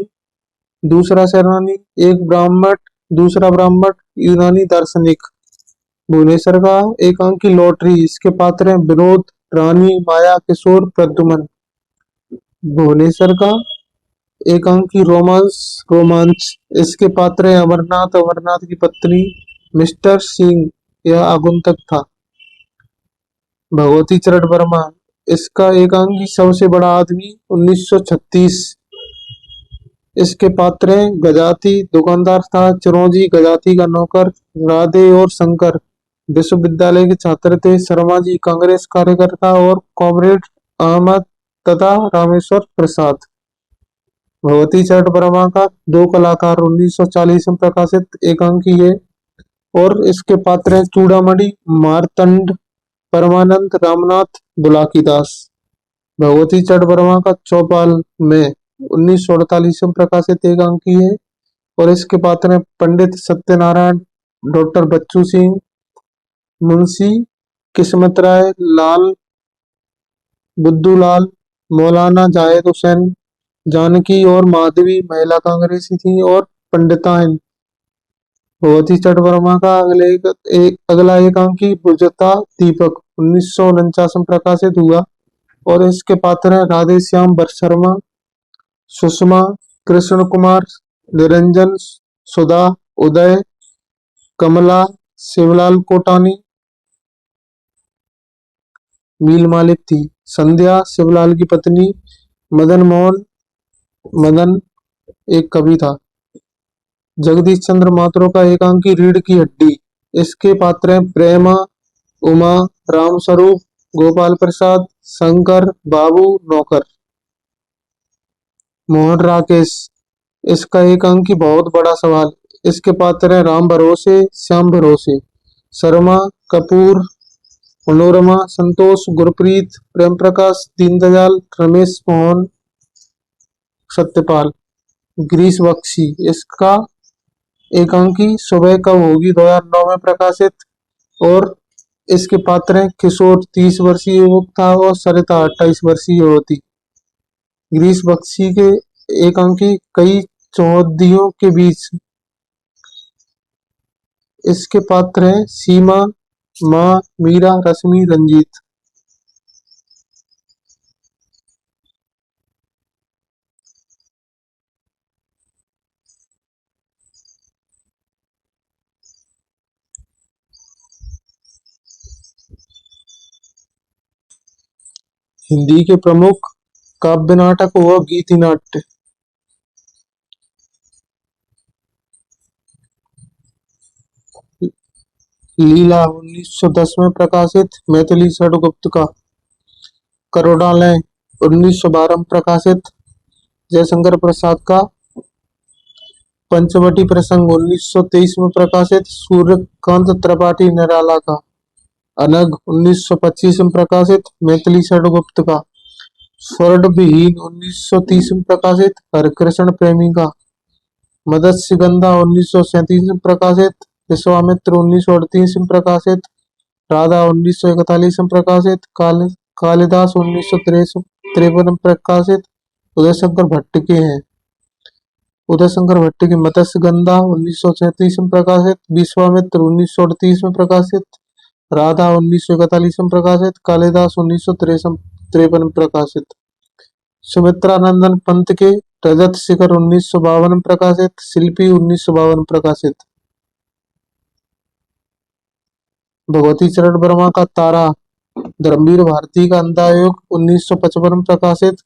दूसरा सेनानी, एक ब्राह्मण, दूसरा ब्राह्मण, यूनानी दार्शनिक। भुवनेश्वर का एकांकी लॉटरी, इसके पात्र हैं विनोद, रानी, माया, किशोर, प्रद्युमन। भुवनेश्वर का एकांकी रोमांच, इसके पात्र हैं अमरनाथ, अमरनाथ की पत्नी, मिस्टर सिंह, यह आगंतुक था। भगवती चरण वर्मा, इसका एकांकी सबसे बड़ा आदमी, 1936। इसके पात्र हैं गजाती, दुकानदार था, चिरौंजी, गजाती का नौकर, राधे और शंकर विश्वविद्यालय के छात्र थे, शर्मा जी कांग्रेस कार्यकर्ता, और कॉमरेड अहमद तथा रामेश्वर प्रसाद। भगवती चरण वर्मा का दो कलाकार, 1940 में प्रकाशित एकांकी है, और इसके पात्र हैं चूड़ामणि, मारतंड, परमानंद, रामनाथ, बुलाकीदास। भगवती चरण वर्मा का चौपाल में 1948 में प्रकाशित एकांकी है, और इसके पात्र हैं पंडित सत्यनारायण, डॉक्टर बच्चू सिंह, मुंशी किस्मत राय, लाल बुद्धूलाल, मौलाना जाहिद हुसैन, जानकी और माधवी महिला कांग्रेसी थी और पंडिताइन। भगवती चरण वर्मा का अगला एकांकी बुझता दीपक, 1949 में प्रकाशित हुआ, और इसके पात्र हैं राधे श्याम शर्मा, सुषमा, कृष्ण कुमार, निरंजन, सुधा, उदय, कमला, शिवलाल कोटानी, मील मालिक थी, संध्या शिवलाल की पत्नी, मदन मोहन, मदन एक कवि था। जगदीश चंद्र मात्रो का एकांकी रीढ़ की हड्डी, इसके पात्र हैं प्रेमा, उमा, रामस्वरूप, गोपाल प्रसाद, शंकर, बाबू, नौकर। मोहन राकेश, इसका एकांकी बहुत बड़ा सवाल, इसके पात्र हैं राम भरोसे, श्याम भरोसे, शर्मा, कपूर, मनोरमा, संतोष, गुरप्रीत, प्रेम प्रकाश, दीनदयाल, रमेश मोहन, सत्यपाल। ग्रीस बख्शी, इसका एकांकी सुबह कब होगी, 2009 में प्रकाशित, और इसके पात्र हैं किशोर, 30 वर्षीय युवक था, और सरिता 28 वर्षीय युवती। ग्रीस बख्शी के एकांकी कई चौहद्दियों के बीच, इसके पात्र हैं सीमा, माँ, मीरा, रश्मि, रंजीत। हिंदी के प्रमुख काव्य नाटक व गीति नाट्य। लीला 1910 में प्रकाशित मैथिली षडगुप्त का। करोड़ालय 1912 में प्रकाशित जयशंकर प्रसाद का। पंचवटी प्रसंग 1923 में प्रकाशित सूर्यकांत त्रिपाठी निराला का। अनग 1925 में प्रकाशित मैथिली षडगुप्त का। स्वर्ण विहीन 1930 में प्रकाशित हरिकृष्ण प्रेमी का। मत्स्यगंधा 1937 में प्रकाशित विश्वामित्र 1938 में प्रकाशित। राधा 1941 में प्रकाशित कालिदास 1953 में प्रकाशित उदय शंकर भट्ट के हैं। उदय शंकर भट्ट की मत्स्यगंधा 1937 में प्रकाशित। विश्वामित्र 1938 में प्रकाशित। राधा 1941 में प्रकाशित। कालिदास 1953 में प्रकाशित। सुमित्रानंदन पंत के रजत शिखर 1952 में प्रकाशित। शिल्पी 1952 में प्रकाशित। भगवती चरण वर्मा का तारा। धर्मवीर भारती का अंधायुग 1955 में प्रकाशित।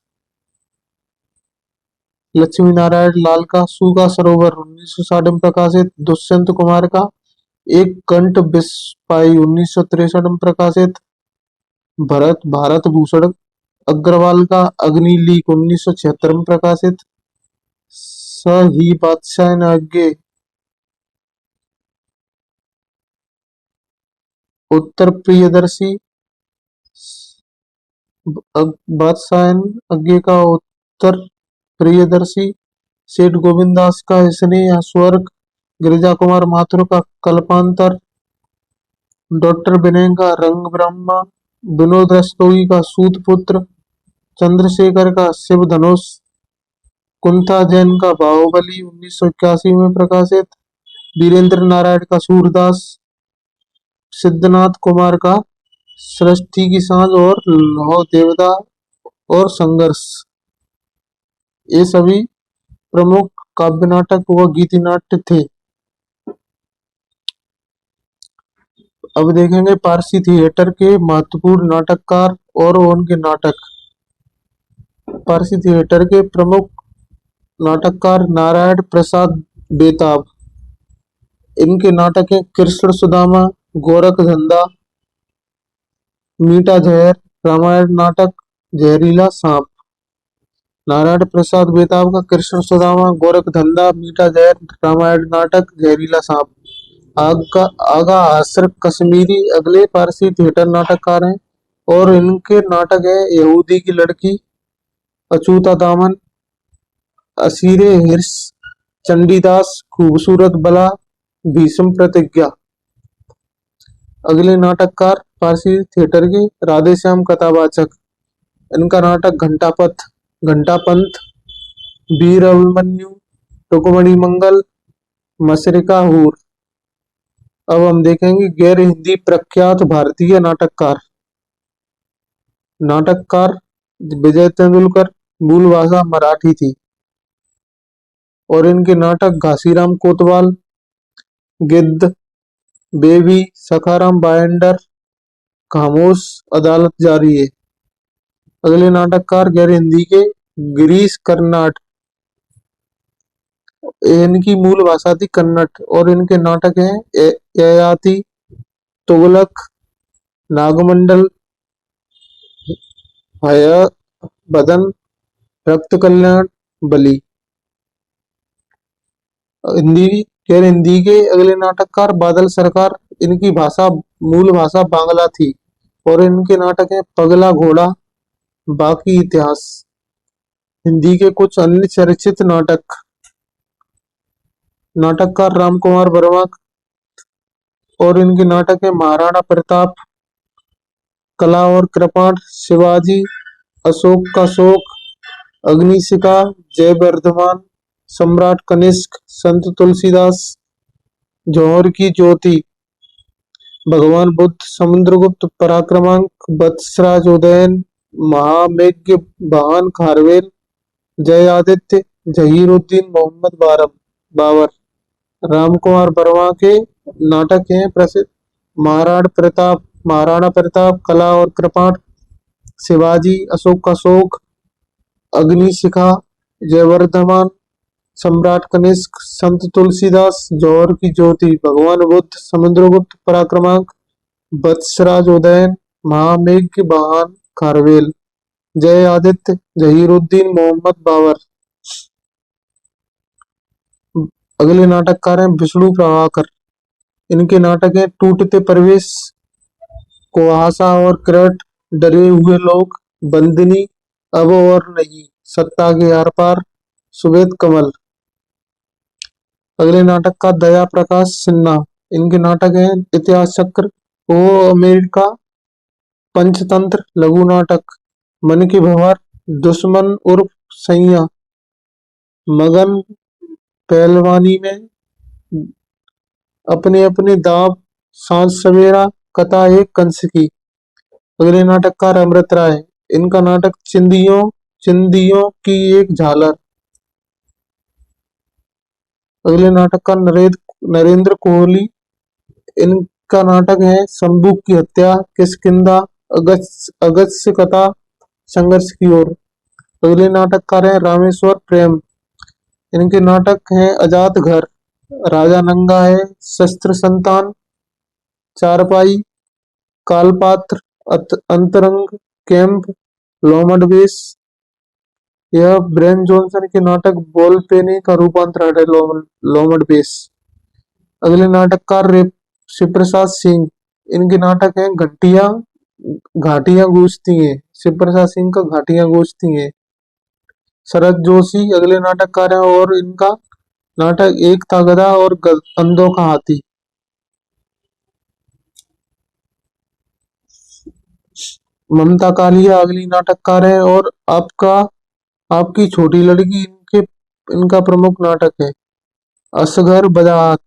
लक्ष्मी नारायण लाल का सूखा सरोवर 1960 में प्रकाशित। दुष्यंत कुमार का एक कंठ बिस्पाई 1963 में प्रकाशित। भारत भूषण अग्रवाल का अग्निलीक 1976 में प्रकाशित। सही बादशाह आगे उत्तर प्रियदर्शी बादशाह आगे का उत्तर प्रियदर्शी। सेठ गोविंदास का स्नेह स्वर्ग। गिरिजा कुमार माथुर का कल्पांतर। डॉक्टर विनय का रंग ब्रह्मा। विनोद रस्तोगी का सूत पुत्र। चंद्रशेखर का शिव धनुष। कुंता जैन का बाहुबली 1981 में प्रकाशित। वीरेंद्र नारायण का सूरदास। सिद्धनाथ कुमार का सृष्टि की सांझ और लौह देवता और संघर्ष। ये सभी प्रमुख काव्य नाटक व गीति नाट्य थे। अब देखेंगे पारसी थिएटर के महत्वपूर्ण नाटककार और उनके नाटक। पारसी थिएटर के प्रमुख नाटककार नारायण प्रसाद बेताब। इनके नाटक हैं कृष्ण सुदामा, गोरख धंधा, मीठा जहर, रामायण नाटक, जहरीला सांप। नारायण प्रसाद बेताब का कृष्ण सुदामा, गोरख धंधा, मीठा जहर, रामायण नाटक, जहरीला सांप। आगा आसर कश्मीरी अगले पारसी थिएटर नाटककार हैं और इनके नाटक है यहूदी की लड़की, अछूता दामन, असीरे हिर्स, चंडीदास, खूबसूरत बला, भीष्म प्रतिज्ञा। अगले नाटककार पारसी थिएटर के राधेश्याम कथावाचक। इनका नाटक घंटापंथ, वीर अभिमन्यु, रुक्मणी मंगल, मशरिका हूर। अब हम देखेंगे गैर हिंदी प्रख्यात भारतीय नाटककार। विजय तेंदुलकर, मूल भाषा मराठी थी और इनके नाटक घासीराम कोतवाल, गिद्ध, बेबी, सखाराम बायंडर, खामोश, अदालत जारी है। अगले नाटककार गैर हिंदी के गिरीश कर्नाड। इनकी मूल भाषा थी कन्नड़ और इनके नाटक हैं ययाति, तुगलक, नागमंडल, हया बदन, रक्त कल्याण, बलि। गैर हिंदी के अगले नाटककार बादल सरकार। इनकी मूल भाषा बांग्ला थी और इनके नाटक हैं पगला घोड़ा, बाकी इतिहास। हिंदी के कुछ अन्य चर्चित नाटककार रामकुमार वर्मा और इनके नाटक है महाराणा प्रताप, कला और कृपाण, शिवाजी, अशोक का शोक, अग्निशिखा, जय वर्धमान, सम्राट कनिष्क, संत तुलसीदास, जौहर की ज्योति, भगवान बुद्ध, समुद्रगुप्त, पराक्रमांक, वत्सराज उदयन, महामेघ वाहन खारवेल, जय आदित्य, जहीरुद्दीन मोहम्मद बाबर। रामकुमार वर्मा के नाटक हैं प्रसिद्ध महाराणा प्रताप, कला और कृपाण, शिवाजी, अशोक का शोक, अग्निशिखा, जयवर्धमान, सम्राट कनिष्क, संत तुलसीदास, जौहर की ज्योति, भगवान बुद्ध, समुद्रगुप्त, पराक्रमांक, वत्सराज उदयन, महामेघ वाहन, खारवेल, जय आदित्य, जहीरुद्दीन, मोहम्मद बाबर। अगले नाटककार हैं विष्णु प्रभाकर। इनके नाटक हैं टूटते प्रवेश, कुहासा और करट, डरे हुए लोग, बंदिनी, अब और नहीं, सत्ता के आर पार, सुवेद कमल। अगले नाटककार दया प्रकाश सिन्हा। इनके नाटक हैं इतिहास चक्र, ओ अमेरिका, पंचतंत्र, लघु नाटक, मन की भंवर, दुश्मन उर्फ सैया, मगन, पहलवानी में, अपने अपने दांव, सांझ सवेरा, कथा एक कंस की। अगले नाटककार अमृत राय। इनका नाटक चिंदियों चिंदियों की एक झालर। अगले नाटककार नरेंद्र कोहली। इनका नाटक है शंभू की हत्या, किष्किंधा, अगस्त्य कथा, संघर्ष की ओर। अगले नाटककार हैं रामेश्वर प्रेम। इनके नाटक हैं आजाद घर, राजा नंगा है, शस्त्र संतान, चारपाई, कालपात्र, अंतरंग, कैंप, लोमड़ बेस। यह ब्रेन जॉनसन के नाटक बॉलपेनी का रूपांतरण है, लोमड़ बेस। अगले नाटककार शिव प्रसाद सिंह। इनके नाटक हैं घाटियां गूंजती हैं। शिव प्रसाद सिंह का घाटियां गूंजती हैं। शरद जोशी अगले नाटककार हैं और इनका नाटक एक था गधा और अंधों का हाथी। ममता कालिया अगली नाटककार है और आपकी छोटी लड़की इनका प्रमुख नाटक है। असगर बजात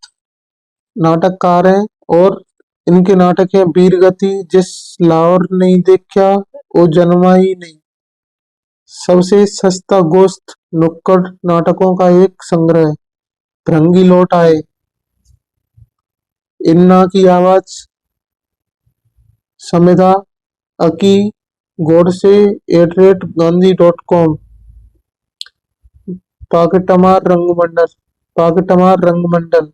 नाटककार हैं और इनके नाटक है वीर गति, जिस लाहौर नहीं देखा वो जन्मा ही नहीं, सबसे सस्ता गोश्त, नुक्कड़ नाटकों का एक संग्रह, भृंगी लौट आए, इन्ना की आवाज, समिधा, अकी, गोडसे, @गांधी.com, पाकिटमार रंगमंडल।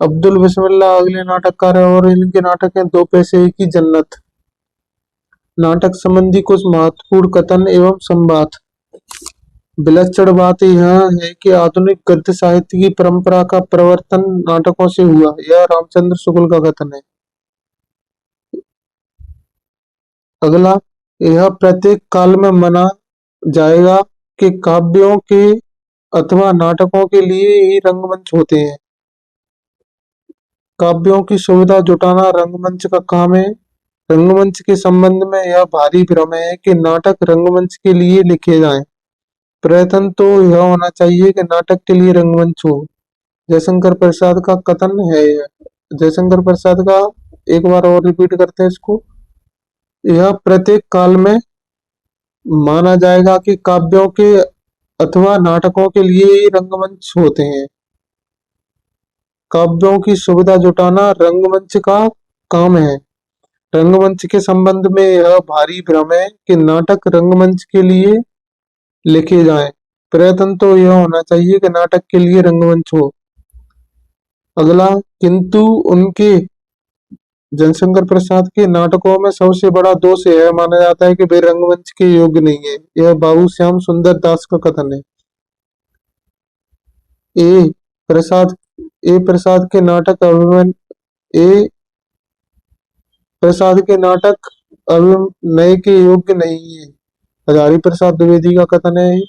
अब्दुल बिस्मिल्लाह अगले नाटककार है और इनके नाटक हैं दो पैसे की जन्नत। नाटक संबंधी कुछ महत्वपूर्ण कथन एवं संवाद। विलक्षण बात यह है कि आधुनिक गद्य साहित्य की परंपरा का प्रवर्तन नाटकों से हुआ, यह रामचंद्र शुक्ल का कथन है। अगला, यह प्रत्येक काल में माना जाएगा कि काव्यों के अथवा नाटकों के लिए ही रंगमंच होते हैं। काव्यों की सुविधा जुटाना रंगमंच का काम है। रंगमंच के संबंध में यह भारी भ्रम है कि नाटक रंगमंच के लिए लिखे जाएं। प्रयत्न तो यह होना चाहिए कि नाटक के लिए रंगमंच हो। जयशंकर प्रसाद का कथन है यह। जयशंकर प्रसाद का एक बार और रिपीट करते हैं इसको। यह प्रत्येक काल में माना जाएगा कि काव्यों के अथवा नाटकों के लिए ही रंगमंच होते हैं। काव्यों की सुविधा जुटाना रंगमंच का काम है। रंगमंच के संबंध में यह भारी भ्रम है कि नाटक रंगमंच के लिए लिखे जाएं। प्रयत्न तो यह होना चाहिए कि नाटक के लिए रंगमंच हो। अगला, किंतु उनके जयशंकर प्रसाद के नाटकों में सबसे बड़ा दोष यह माना जाता है कि वे रंगमंच के योग्य नहीं है। यह बाबू श्याम सुंदर दास का कथन है। ए प्रसाद ए प्रसाद के नाटक ए प्रसाद के नाटक अभिनय के योग्य नहीं है। हजारी प्रसाद द्विवेदी का कथन है।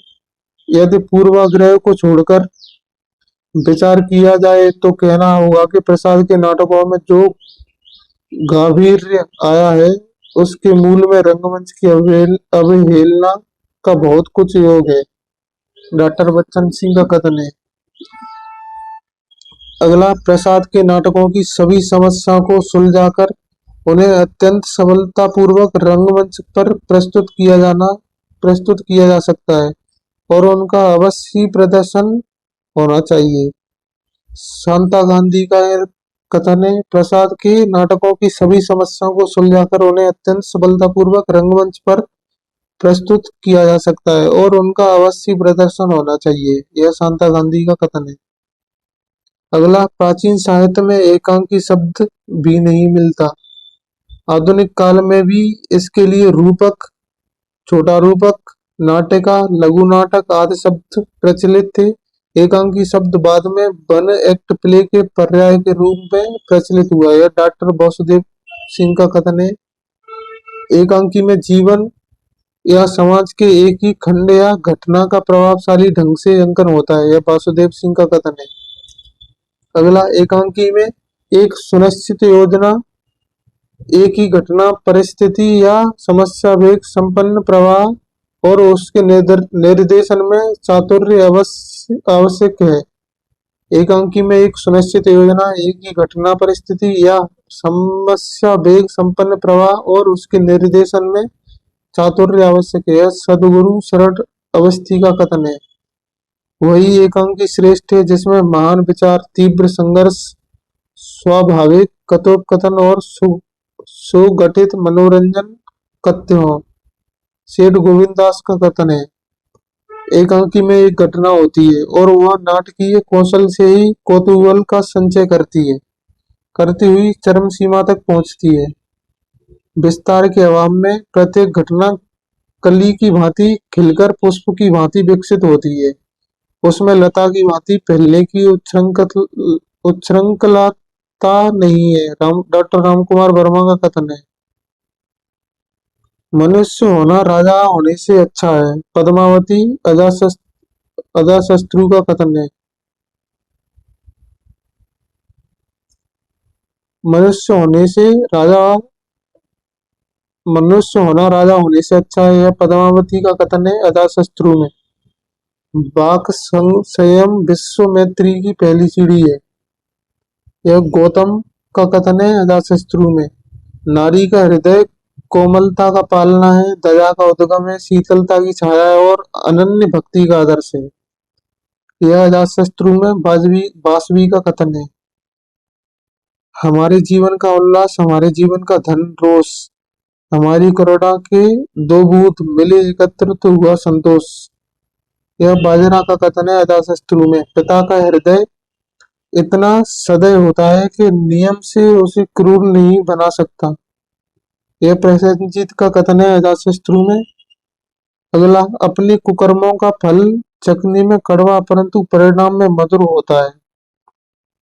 यदि पूर्वाग्रह को छोड़कर विचार किया जाए तो कहना होगा कि प्रसाद के नाटकों में जो गांभीर्य आया है उसके मूल में रंगमंच की अवहेलना का बहुत कुछ योग है। डॉक्टर बच्चन सिंह का कथन है। अगला, प्रसाद के नाटकों की सभी समस्याओं को सुलझाकर उन्हें अत्यंत सफलतापूर्वक रंगमंच पर प्रस्तुत किया जा सकता है और उनका अवश्य प्रदर्शन होना चाहिए। शांता गांधी का कथन है, प्रसाद के नाटकों की सभी समस्याओं को सुलझाकर उन्हें अत्यंत सफलतापूर्वक रंगमंच पर प्रस्तुत किया जा सकता है और उनका अवश्य प्रदर्शन होना चाहिए। यह शांता गांधी का कथन है। अगला, प्राचीन साहित्य में एकांकी शब्द भी नहीं मिलता। आधुनिक काल में भी इसके लिए रूपक, छोटा रूपक, नाटिका, लघु नाटक आदि शब्द प्रचलित थे। एकांकी शब्द बाद में वन एक्ट प्ले के पर्याय के रूप में प्रचलित हुआ। यह डॉक्टर वासुदेव सिंह का कथन है। एकांकी में जीवन या समाज के एक ही खंड या घटना का प्रभावशाली ढंग से अंकन होता है। यह वासुदेव सिंह का कथन है। अगला, एकांकी में एक सुनिश्चित योजना, एक ही घटना, परिस्थिति या समस्या वेग संपन्न प्रवाह और उसके निर्देशन में चातुर्य आवश्यक है। एकांकी में एक सुनिश्चित योजना, एक ही घटना, परिस्थिति या समस्या वेग संपन्न प्रवाह और उसके निर्देशन में चातुर्य आवश्यक है। सदगुरु शरण अवस्थी का कथन है। वही एकांकी श्रेष्ठ है जिसमें महान विचार, तीव्र संघर्ष, स्वाभाविक कथोपकथन और सुगठित मनोरंजन कथ्य हो। सेठ गोविंद दास का कथन है। एकांकी में एक घटना होती है और वह नाटकीय कौशल से ही कौतूहल का संचय करती हुई चरम सीमा तक पहुंचती है। विस्तार के अभाव में प्रत्येक घटना कली की भांति खिलकर पुष्प की भांति विकसित होती है। उसमें लता की भांति फैलने की उच्छृंखलता नहीं है। डॉक्टर रामकुमार वर्मा का कथन है। मनुष्य होना राजा होने से अच्छा है। पद्मावती अजाशत्रु का कथन है। मनुष्य होना राजा होने से अच्छा है। यह पद्मावती का कथन है अजाशत्रु में। वाक संयम विश्व मैत्री की पहली सीढ़ी है। यह गौतम का कथन है अजाशत्रु में। नारी का हृदय कोमलता का पालना है, दया का उद्गम है, शीतलता की छाया है और अनन्य भक्ति का आदर्श है। यह अजाशत्रु में वासवी का कथन है। हमारे जीवन का उल्लास, हमारे जीवन का धन रोष, हमारी करुणा के दो भूत मिले एकत्रित हुआ संतोष। यह बाजरा का कथन है अजाशत्रु में। पिता का हृदय इतना सदैव होता है कि नियम से उसे क्रूर नहीं बना सकता। यह प्रसेनजीत का कथन है अजाशत्रु में। अगला, अपने कुकर्मों का फल चखने में कड़वा परंतु परिणाम में मधुर होता है।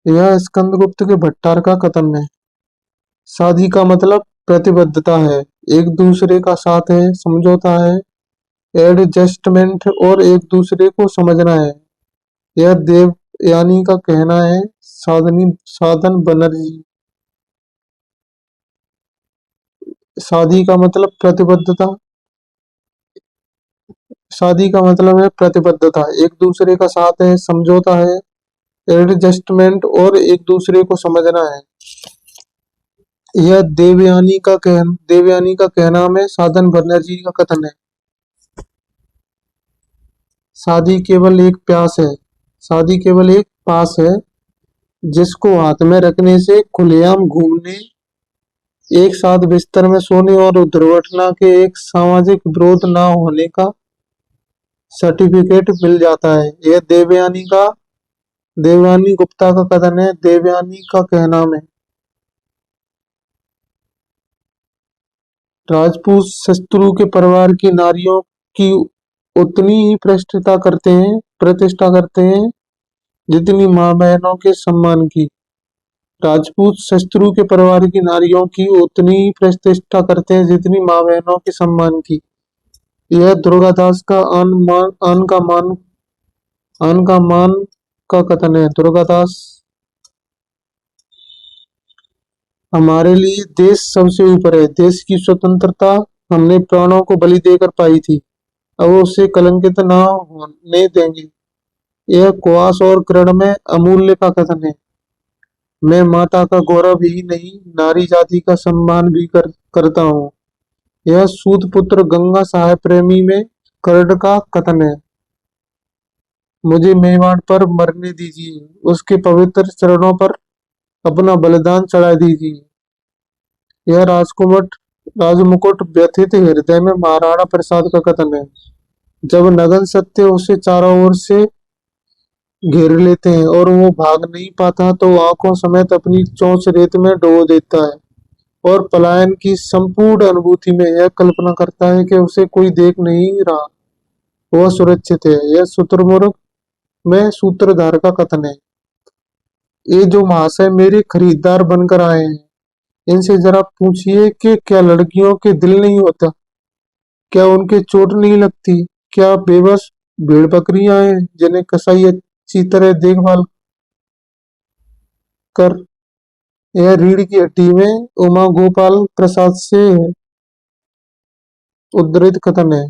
यह स्कंदगुप्त के भट्टार का कथन है। शादी का मतलब प्रतिबद्धता है, एक दूसरे का साथ है, समझौता है, एडजस्टमेंट और एक दूसरे को समझना है। यह देवयानी का कहना है। साधन बनर्जी। शादी का मतलब प्रतिबद्धता। शादी का मतलब है प्रतिबद्धता, एक दूसरे का साथ है, समझौता है, एडजस्टमेंट और एक दूसरे को समझना है। यह देवयानी का कहना में साधन बनर्जी का कथन है। शादी केवल एक पास है जिसको हाथ में रखने से खुलेआम घूमने, एक साथ बिस्तर में सोने और दुर्घटना के एक सामाजिक विरोध न होने का सर्टिफिकेट मिल जाता है। यह देवयानी गुप्ता का कथन है। देवयानी का कहना में राजपूत शत्रु के परिवार की नारियों की उतनी ही प्रतिष्ठा करते हैं जितनी माँ बहनों के सम्मान की। राजपूत शत्रु के परिवार की नारियों की उतनी ही प्रतिष्ठा करते हैं जितनी माँ बहनों के सम्मान की। यह दुर्गादास का आन का मान का कथन है। दुर्गादास, हमारे लिए देश सबसे ऊपर है। देश की स्वतंत्रता हमने प्राणों को बलि देकर पाई थी, अब उसे कलंकित न होने देंगे। यह कुआस और किरण में अमूल्य का कथन है। मैं माता का गौरव ही नहीं, नारी जाति का सम्मान भी करता हूँ। यह सूत पुत्र गंगा साहेब प्रेमी में कर्ड का कथन है। मुझे मेवाड़ पर मरने दीजिए, उसके पवित्र चरणों पर अपना बलिदान चढ़ा दीजिए। यह राजमुकुट व्यथित हृदय में महाराणा प्रसाद का कथन है। जब नगन सत्य उसे चारों ओर से घेर लेते हैं और वो भाग नहीं पाता तो आंखों समेत अपनी चोंच रेत में डुबो देता है और पलायन की संपूर्ण अनुभूति में यह कल्पना करता है कि उसे कोई देख नहीं रहा, वह सुरक्षित है। यह शुतुरमुर्ग में सूत्रधार का कथन है। ये जो महाशय मेरे खरीदार बनकर आए हैं, इनसे जरा पूछिए कि क्या लड़कियों के दिल नहीं होता, क्या उनके चोट नहीं लगती, क्या बेबस भेड़ बकरियां हैं जिन्हें कसाई अच्छी तरह देखभाल कर। यह रीढ़ की हड्डी में उमा गोपाल प्रसाद से उद्धृत कथन है।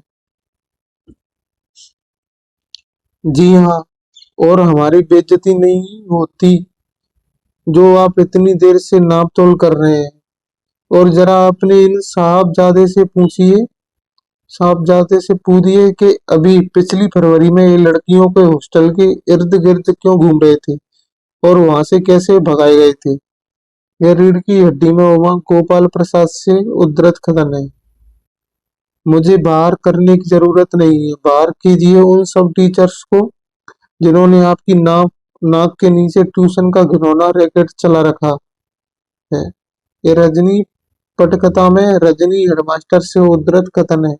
जी हाँ, और हमारी बेइज्जती नहीं होती जो आप इतनी देर से नाप तोल कर रहे हैं। और जरा अपने इन साहबजादे से पूछिए कि अभी पिछली फरवरी में ये लड़कियों के हॉस्टल के इर्द गिर्द क्यों घूम रहे थे और वहां से कैसे भगाए गए थे। यह रीढ़ की हड्डी में उमा गोपाल प्रसाद से उद्धृत कथन है। मुझे बाहर करने की जरूरत नहीं है। बाहर कीजिए उन सब टीचर्स को जिन्होंने आपकी नाक के नीचे ट्यूशन का घिनौना रैकेट चला रखा है। ये रजनी पटकथा में रजनी हेडमास्टर से उद्धृत कथन है।